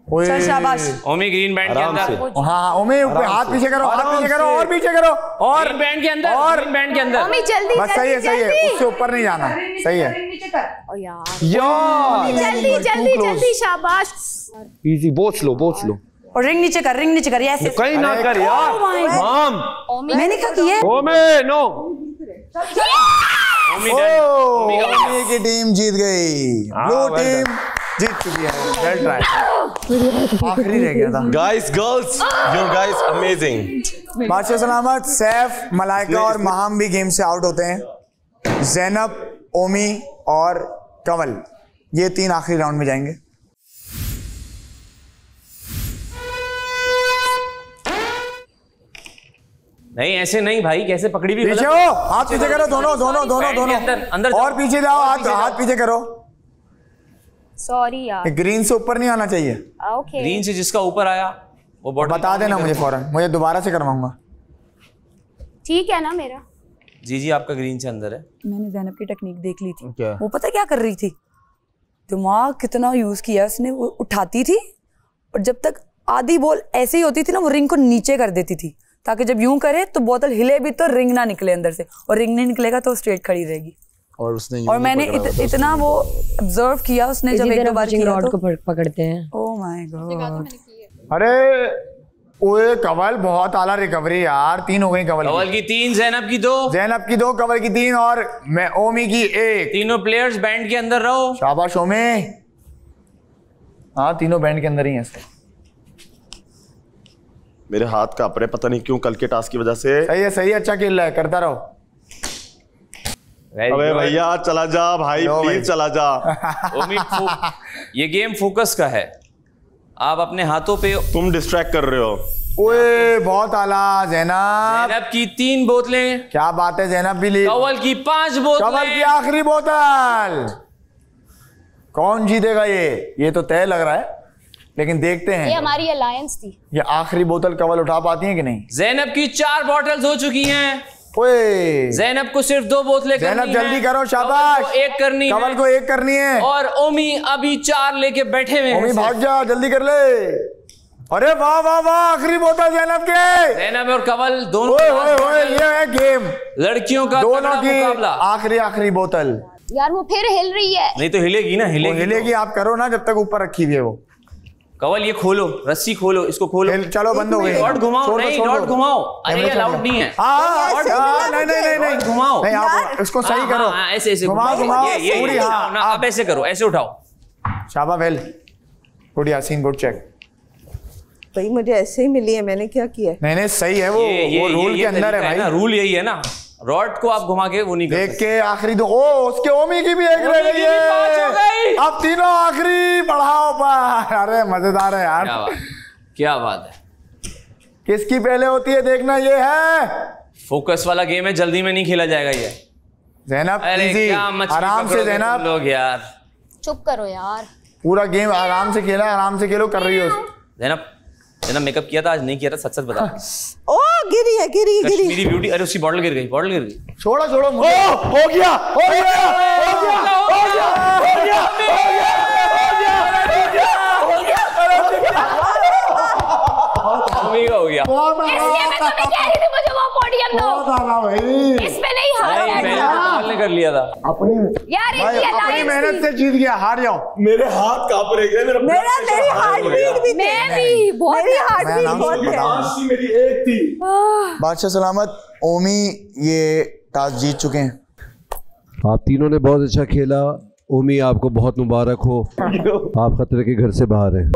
चल शाबाश ओमी ग्रीन बैंड के अंदर हाँ ओमी हाथ पीछे करो हाथ पीछे करो और पीछे करो और बैंड के अंदर और बैंड के अंदर ओमी जल्दी बस सही है उससे ऊपर नहीं जाना सही है यार जल्दी जल्दी जल्दी शाबाश इजी बहुत स्लो और रिंग नीचे कर ये ऐसे कहीं ना कर यार माम मैंने क्या किया ओमे नो ओमी की टीम जीत गई ब्लू टीम जीत चुकी है वेल ट्राई आखिरी रह गया था guys girls your guys amazing बादशाह सलामत सैफ मलाइका और महाम भी गेम से आउट होते हैं ज़ैनब ओमी और कवल ये 3 आखिरी राउंड में जाएंगे नहीं ऐसे नहीं भाई कैसे पकड़ी भी पीछे हो हाथ पीछे करो दोनों अंदर और पीछे जाओ हाथ पीछे करो सॉरी यार ग्रीन से ऊपर नहीं आना चाहिए ओके ग्रीन से जिसका ऊपर आया वो बता देना मुझे फौरन मुझे दोबारा से करवाऊंगा ठीक है ना मेरा जी आपका ग्रीन से अंदर है मैंने ज़ैनब की टेक्निक देख ली थी वो पता क्या कर रही थी दिमाग कितना यूज किया उसने वो उठाती थी और जब तक आधी बॉल ऐसे ही होती थी ना वो रिंग को नीचे कर देती थी ताकि जब यूं करे तो बोतल हिले भी तो रिंग ना निकले अंदर से और रिंग नहीं निकलेगा तो स्ट्रेट खड़ी रहेगी और मैंने इतना वो ऑब्जर्व किया उसने जब एक दो बार किया रॉड को पकड़ते हैं ओह माय गॉड अरे ओए कवल बहुत आला रिकवरी यार 3 हो गई कवल की 3 ज़ैनब की 2 कवल की 3 और मैं ओमी की 1 तीनों प्लेयर्स बैंड के अंदर रहो शाबाश ओमी हाँ तीनों बैंड के अंदर ही हैं मेरे हाथ कांप रहे पता नहीं क्यों कल के टास्क की वजह से सही है अच्छा खेल रहा है करता रहो अबे भैया चला जा भाई प्लीज चला जा ये गेम फोकस का है आप अपने हाथों पे तुम डिस्ट्रैक्ट कर रहे हो ओए बहुत आला ज़ैनब की 3 बोतलें क्या बात है ज़ैनब भी ली कवल की 5 बोतलें कवल की आखिरी बोतल कौन जीतेगा ये तो तय लग रहा है लेकिन देखते हैं ये हमारी अलायंस थी ये आखिरी बोतल कवल उठा पाती है कि नहीं ज़ैनब की 4 बॉटल्स हो चुकी हैं ओए ज़ैनब को सिर्फ 2 बोतलें करनी ज़ैनब जल्दी करो शाबाश एक करनी कवल को 1 करनी है और ओमी अभी 4 लेके बैठे हुए हैं ओमी भाग जा जल्दी कर ले अरे वाह वाह वाह आखिरी बोतल ज़ैनब के ज़ैनब और कवल दोनों ये है गेम लड़कियों का दोनों की मुकाबला आखिरी बोतल यार वो फिर हिल रही है नहीं तो हिलेगी ना हिलेगी आप करो ना जब तक ऊपर रखी हुई है वो कवल ये खोलो रस्सी खोलो इसको खोलो चलो बंद हो गई डॉट घुमाओ नहीं डॉट घुमाओ अरे ये अलाउड नहीं है नहीं घुमाओ नहीं आप इसको सही करो ऐसे घुमाओ ये आप ऐसे करो ऐसे उठाओ शाबा well good Yaseen good check भाई मुझे ऐसे ही मिली है मैंने क्या किया नहीं सही है वो रूल के अंदर है भाई रूल यही है ना रॉड को आप घुमा के वो नहीं देख के आखिरी 2 उसके ओमी की भी 1 रह गई है अब तीनों आखिरी बढ़ाओ पर अरे मजेदार है यार क्या बात है किसकी पहले होती है देखना ये है फोकस वाला गेम है जल्दी में नहीं खेला जाएगा ये ज़ैनब इजी आराम से ज़ैनब लोग यार चुप करो यार पूरा गेम आराम से खेला आराम से खेलो कर रही हो ज़ैनब मेकअप किया था आज नहीं किया था सच बता ओ गिरी कश्मीरी ब्यूटी। अरे उसकी बॉटल गिर गई। छोड़ो मुझे। हो गया इसलिए मैं तुम्हें कह रही थी मुझे वो पोडियम दो। इसमें नहीं हारा कर लिया था यार। अपनी मेहनत से जीत गया, हार जाओ। मेरे हाथ कांप रहे हैं। मेरी हार्ट बीट भी मैं भी बहुत मेरी एक थी। बादशाह सलामत, ओमी ये टास्क जीत चुके हैं। आप तीनों ने बहुत अच्छा खेला। ओमी आपको बहुत मुबारक हो, आप खतरे के घर से बाहर हैं।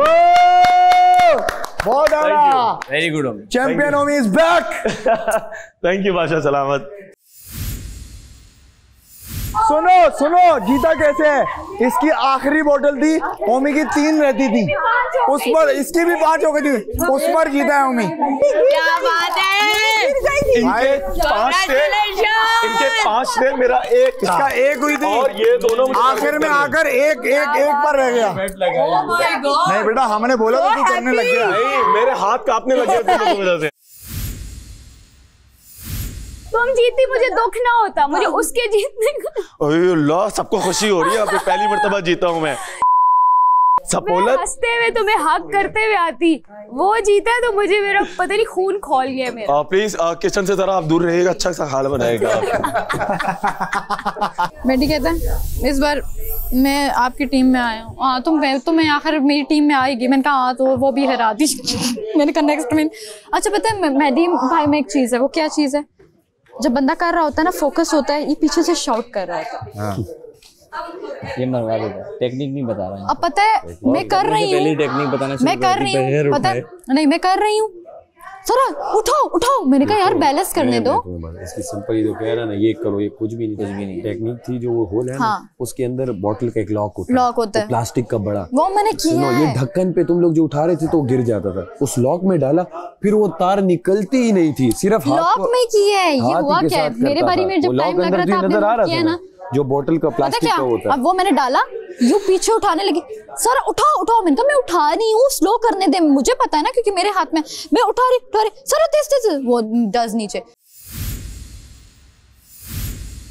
बहुत आला, very good Omi. Champion Omi is back. Thank you बादशाह सलामत। सुनो जीता कैसे है। इसकी आखिरी बोतल थी, ओमी की 3 रहती थी, उस पर इसकी भी 5 हो गई थी, उस पर जीता है ओमी। क्या बात है। इनके 5 थे, मेरा 1 था। इसका 1 हुई थी और ये दोनों आखिर में आकर एक पर रह गया। नहीं बेटा, हमने बोला तो तू करने लग गया। नहीं, मेरे हाथ कांपने लग गए थे वजह से। तुम जीती, मुझे दुख ना होता, मुझे उसके जीतने का। अल्लाह, सबको खुशी हो रही है। अब पहली मर्तबा जीता हूँ मैं। मैं हंसते हुए तुम्हें हक करते हुए आती, वो जीता तो मुझे मेरा पता नहीं खून खौल गया मेरा। प्लीज किचन से जरा आप दूर रहिएगा, अच्छा सा खाना बनाएगा। बेटी कहता है इस बार मैं आपकी टीम में आया हूँ। हाँ तुम्हें आखिर मेरी टीम में आएगी। मैंने कहा हाँ, तो वो भी हरा दी। मैंने कहा नेक्स्ट में। अच्छा पता है मेहदी भाई में एक चीज़ है, वो क्या चीज़ है, जब बंदा कर रहा होता है ना, फोकस होता है, ये पीछे से शाउट कर रहा होता है। ये मरवा देगा, टेक्निक नहीं बता रहा है। अब पता है मैं कर रही हूँ, मैं कर रही हूँ, पता नहीं मैं कर रही हूँ। सर उठाओ, मैंने कहा यार बैलेंस करने दो। इसकी सिंपल ये जो कह रहा है ना, ये करो, ये कुछ भी नहीं। टेक्निक थी जो वो होल है ना, उसके अंदर बॉटल का एक लॉक होता है, प्लास्टिक का बड़ा, वो मैंने किया है। ये ढक्कन पे तुम लोग जो उठा रहे थे तो गिर जाता था, उस लॉक में डाला, फिर वो तार निकलती ही नहीं थी, सिर्फ लॉक में किया है। ये हुआ क्या है, मेरे बारी में जब टाइम लग रहा था आपने किया ना, जो बोतल का प्लास्टिक का होता है। अब वो मैंने डाला, यू पीछे उठाने लगी, सर उठाओ। मैंने कहा मैं उठा रही हूँ, स्लो करने दे, मुझे पता है ना, क्योंकि मेरे हाथ में, मैं उठा रही सर तेज, वो डज नीचे।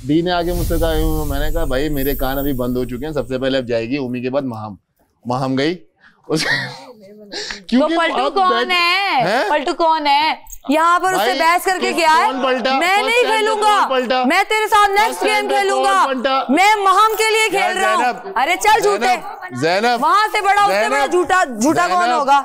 डी ने आगे मुझसे कहा, मैंने कहा भाई मेरे कान अभी बंद हो चुके हैं, सबसे पहले अब जाएगी ओमी के बाद महम गई। क्योंकि पलटू कौन है यहाँ पर, उससे बहस करके क्या है। मैं नहीं खेलूंगा, मैं तेरे साथ नेक्स्ट गेम खेलूंगा, मैं महम के लिए खेल रहा हूँ। अरे चल झूठे, वहां से बड़ा उससे बड़ा झूठा कौन होगा।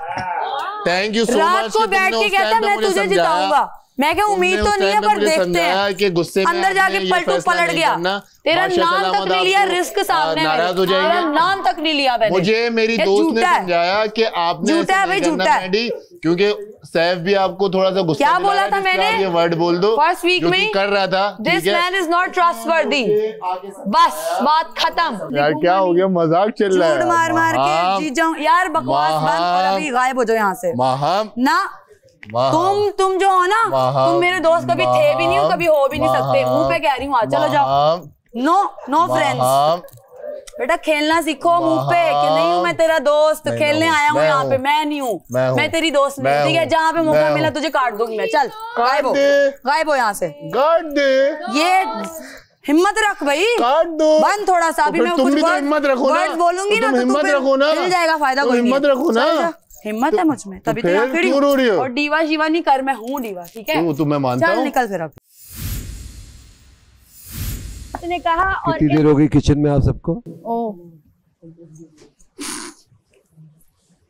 Thank you so much. रात को बैठ के कहता मैं तुझे जिताऊंगा। मैं क्या उम्मीद तो नहीं है, पर देखते हैं कि गुस्से में अंदर जाके पलटू पलट गया। तेरा नाम तक नहीं लिया, रिस्क सामने नाराज हो जाएगा, नाम तक नहीं लिया मैंने। मुझे मेरी दोस्त ने समझाया कि आपने झूठा है भाई, झूठा है, क्योंकि सैफ भी आपको थोड़ा सा गुस्सा क्या बोला था मैंने, ये वर्ड बोल दो फर्स्ट वीक में कर रहा था। This man is not trustworthy, बस बात खत्म। यार क्या हो गया, मजाक चल रहा है। मार के जीत जाऊं यार, बकवास बंद और अभी गायब हो जाओ यहाँ से ना। तुम जो हो ना, तुम मेरे दोस्त कभी थे भी नहीं हो, कभी हो भी नहीं सकते। मुंह पे कह रही हूँ, चलो जाओ। No friends. बेटा खेलना सीखो मुंह पे, कि नहीं हूँ मैं तेरा दोस्त, खेलने आया हूँ यहाँ पे। मैं नहीं हूँ, मैं तेरी दोस्त नहीं, ठीक है। जहाँ पे मौका मिला तुझे काट दूंगी मैं। चल गायब हो यहाँ से। ये हिम्मत रख भाई, बंद थोड़ा सा। अभी मैं कुछ वर्ड बोलूंगी ना, तो मिल जाएगा फायदा। हिम्मत रखो ना, हिम्मत है मुझ में, तभी तो यहाँ खड़ी हूँ। और डीवा शिवा नहीं कर, मैं हूँ डीवा, ठीक है। तो मैं मानता हूँ। चल निकल फिर अब। ने कहा। और कितनी देर हो गई किचन में आप सबको?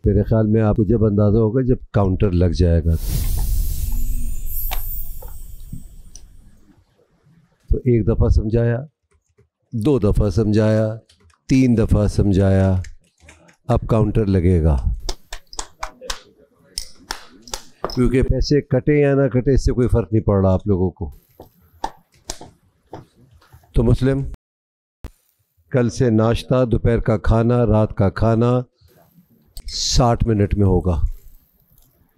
मेरे ख्याल में आपको जब अंदाजा होगा जब काउंटर लग जाएगा, तो 1 दफा समझाया, 2 दफा समझाया, 3 दफा समझाया, अब काउंटर लगेगा। क्योंकि पैसे कटे या ना कटे, इससे कोई फर्क नहीं पड़ रहा आप लोगों को। तो मुस्लिम, कल से नाश्ता, दोपहर का खाना, रात का खाना 60 मिनट में होगा।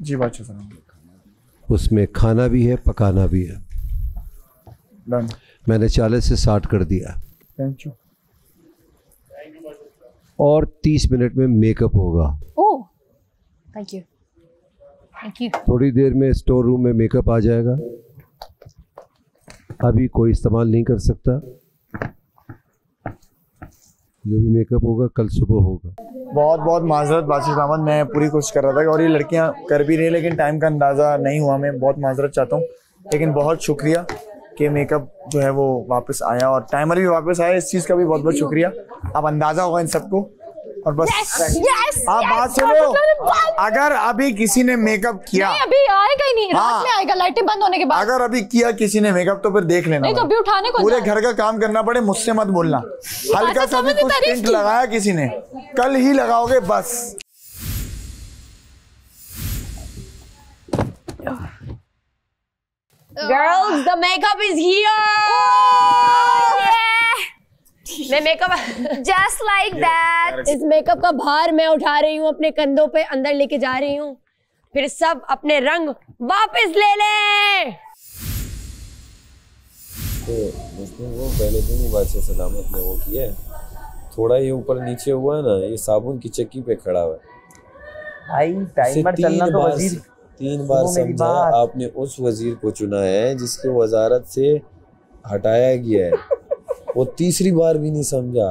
जी बादशाह साहब। उसमें खाना भी है, पकाना भी है। डन। मैंने 40 से 60 कर दिया। Thank you. और 30 मिनट में मेकअप होगा। Oh thank you. थोड़ी देर में स्टोर रूम में मेकअप आ जाएगा, अभी कोई इस्तेमाल नहीं कर सकता। जो भी मेकअप होगा कल सुबह होगा। बहुत बहुत माजरत बाशिर अहमद, मैं पूरी कोशिश कर रहा था और ये लड़कियां कर भी रही, लेकिन टाइम का अंदाज़ा नहीं हुआ। मैं बहुत माजरत चाहता हूँ, लेकिन बहुत शुक्रिया कि मेकअप जो है वो वापस आया और टाइमर भी वापस आया। इस चीज़ का भी बहुत बहुत शुक्रिया। अब अंदाज़ा होगा इन सबको। और बस आप बात सुनो, अगर अभी किसी ने मेकअप किया, नहीं अभी आएगा ही नहीं, रात में आएगा लाइटें बंद होने के बाद। अगर अभी किया किसी ने मेकअप तो फिर देख लेना। नहीं तो अभी उठाने को पूरे घर का काम करना पड़े, मुझसे मत बोलना। हल्का सा भी कुछ टिंट लगाया किसी ने, कल ही लगाओगे बस। Girls, the makeup is here. मैं मेकअप just like that. इस मेकअप का भार मैं उठा रही हूँ, अपने कंधों पे अंदर लेके जा रही हूँ, फिर सब अपने रंग वापस ले ले। तो उसने वो पहले दिन ही बादशाह सलामत ने वो किया है, थोड़ा ये ऊपर नीचे हुआ है ना, ये साबुन की चक्की पे खड़ा हुआ है भाई। टाइमर चलना तो वजीर 3 बार समझा आपने उस वजीर को चुना है जिसके वजारत से हटाया गया है, वो तीसरी बार भी नहीं समझा।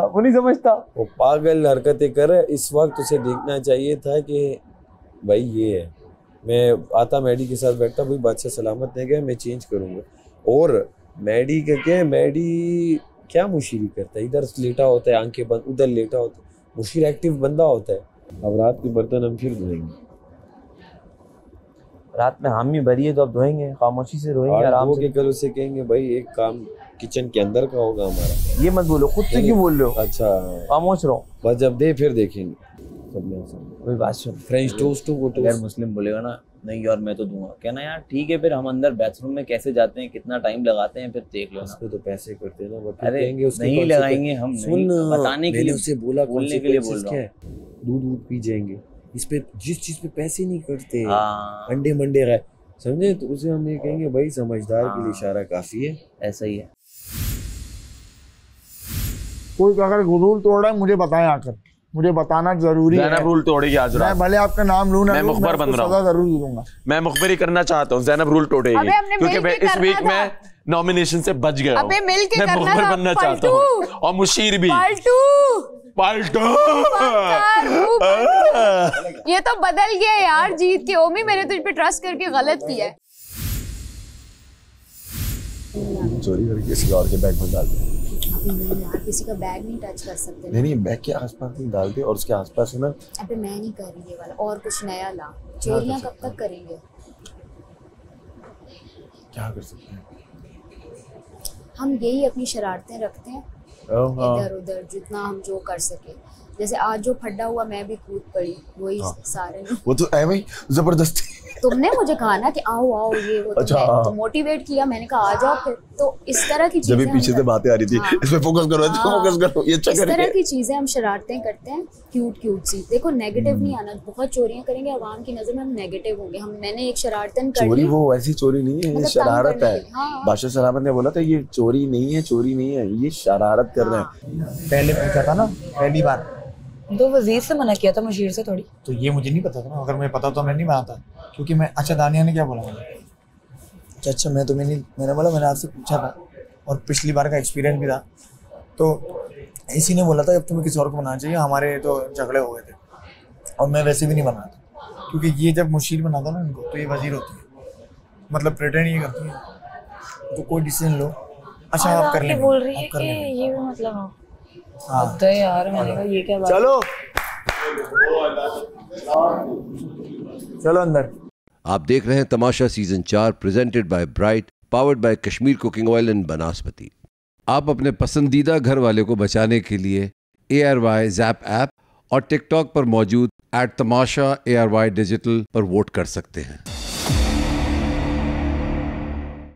वो नहीं समझता, वो पागल हरकतें कर। इस वक्त उसे देखना चाहिए था कि भाई ये है। मैं आता मैडी के साथ बैठता, भाई बादशाह सलामत ने कहा मैं चेंज करूँगा, और मैडी करके मैडी क्या मुशीरी करता है, इधर लेटा होता है आंखें बंद, उधर लेटा होता है, मुशीर एक्टिव बंदा होता है। अब रात के बर्तन हम फिर धोएंगे, रात में हामी भरी है तो अब धोएंगे, खामोशी से धोएंगे आराम से। कल उसे कहेंगे भाई एक काम किचन के अंदर का होगा हमारा। ये मत बोलो, खुद से क्यों बोल रहे हो? अच्छा खामोश रहो बस, जब दे फिर देखेंगे। कोई बात सुन, फ्रेंच टोस्ट वो टोस्ट। यार मुस्लिम बोलेगा ना नहीं यार मैं तो दूंगा, कहना यार ठीक है, फिर हम अंदर बाथरूम में कैसे जाते हैं, कितना टाइम लगाते हैं, फिर देख लो। उसको तो पैसे करते हैं ना, वो अरे नहीं लगाएंगे हम, सुन बताने के लिए उसे बोला, बोलने के लिए बोल रहा हूँ। दूध पी जाएंगे, इस पे जिस चीज पे पैसे नहीं करते, अंडे मंडे रहे, समझे, तो उसे हम ये कहेंगे भाई समझदार के लिए इशारा काफी है। ऐसा ही है। कोई अगर रूल तोड़ रहा है मुझे बताएं आकर, मुझे बताना जरूरी है। ज़ैनब रूल तोड़ेगी आज रात। मैं भले आपका नाम लूं ना, मैं मुखबर बन रहा हूं, जरूर दूंगा। मैं मुखबरी करना चाहता हूं, ज़ैनब रूल तोड़ेगी क्योंकि मैं इस वीक में नॉमिनेशन से बच गया हूं। मैं मुखबर बनना चाहता हूं, और मुशीर भी। पाल्टू ये तो बदल गया यार जीत के। ओमी मैंने तुझ पे ट्रस्ट करके गलत किया है। चोरी करके किसी और के बैग में डाल दे। नहीं यार, किसी का बैग नहीं टच कर सकते। नहीं बैग के आसपास नहीं डाल दे, और उसके आसपास है ना। अबे मैं नहीं कर रही ये वाला, और कुछ नया ला। चोरियां कब तक करेंगे? क्या कर सकते हैं हम, यही अपनी शरारतें रखते हैं इधर उधर, जितना हम जो कर सके। जैसे आज जो फड्डा हुआ, मैं भी कूद पड़ी, वही सारे वो तो है भाई, जबरदस्ती। तुमने मुझे कहा ना कि आओ आओ ये वो, तो मोटिवेट किया, मैंने कहा आ जाओ फिर। तो इस तरह की चीजें, जब पीछे से बातें आ रही थी, इसमें फोकस करो, फोकस करो, ये अच्छा इस तरह की चीजें हम शरारतें करते हैं, क्यूट सी। देखो नेगेटिव नहीं आना, बहुत चोरियां करेंगे आवाम की नजर में हम नेगेटिव होंगे। मैंने एक शरारतन कर चोरी, वो वैसी चोरी नहीं है, ये शरारत है। बादशाह सलामत ने बोला था ये चोरी नहीं है, चोरी नहीं है, ये शरारत कर रहे हैं। पहले पूछा था ना, पहली बार तो वजीर से मना किया था, मुशीर से थोड़ी। तो ये मुझे नहीं पता था ना, अगर मुझे पता तो मैं नहीं बनाता, क्योंकि मैं। अच्छा दानिया ने क्या बोला मुझे? अच्छा मैं तुम्हें नहीं, मैंने बोला मैंने आपसे पूछा था, और पिछली बार का एक्सपीरियंस भी था, तो इसी ने बोला था जब तुम्हें किसी और को बनाना चाहिए, हमारे तो झगड़े हो गए थे, और मैं वैसे भी नहीं बनाता, क्योंकि ये जब मुशीर बनाता ना इनको, तो ये वजीर होती है, मतलब प्रिटेंड ये करती है। तो कोई डिसीजन लो। अच्छा आप कर लेंगे, बोल रही है कि ये भी मतलब यार, मैंने कहा ये क्या बात। चलो अंदर। आप देख रहे हैं Tamasha season 4 presented by bright, powered by Kashmir cooking oil and Banaspati. आप अपने पसंदीदा घर वाले को बचाने के लिए ARY ज़ैप ऐप और टिकटॉक पर मौजूद @तमाशा ARY डिजिटल पर वोट कर सकते हैं।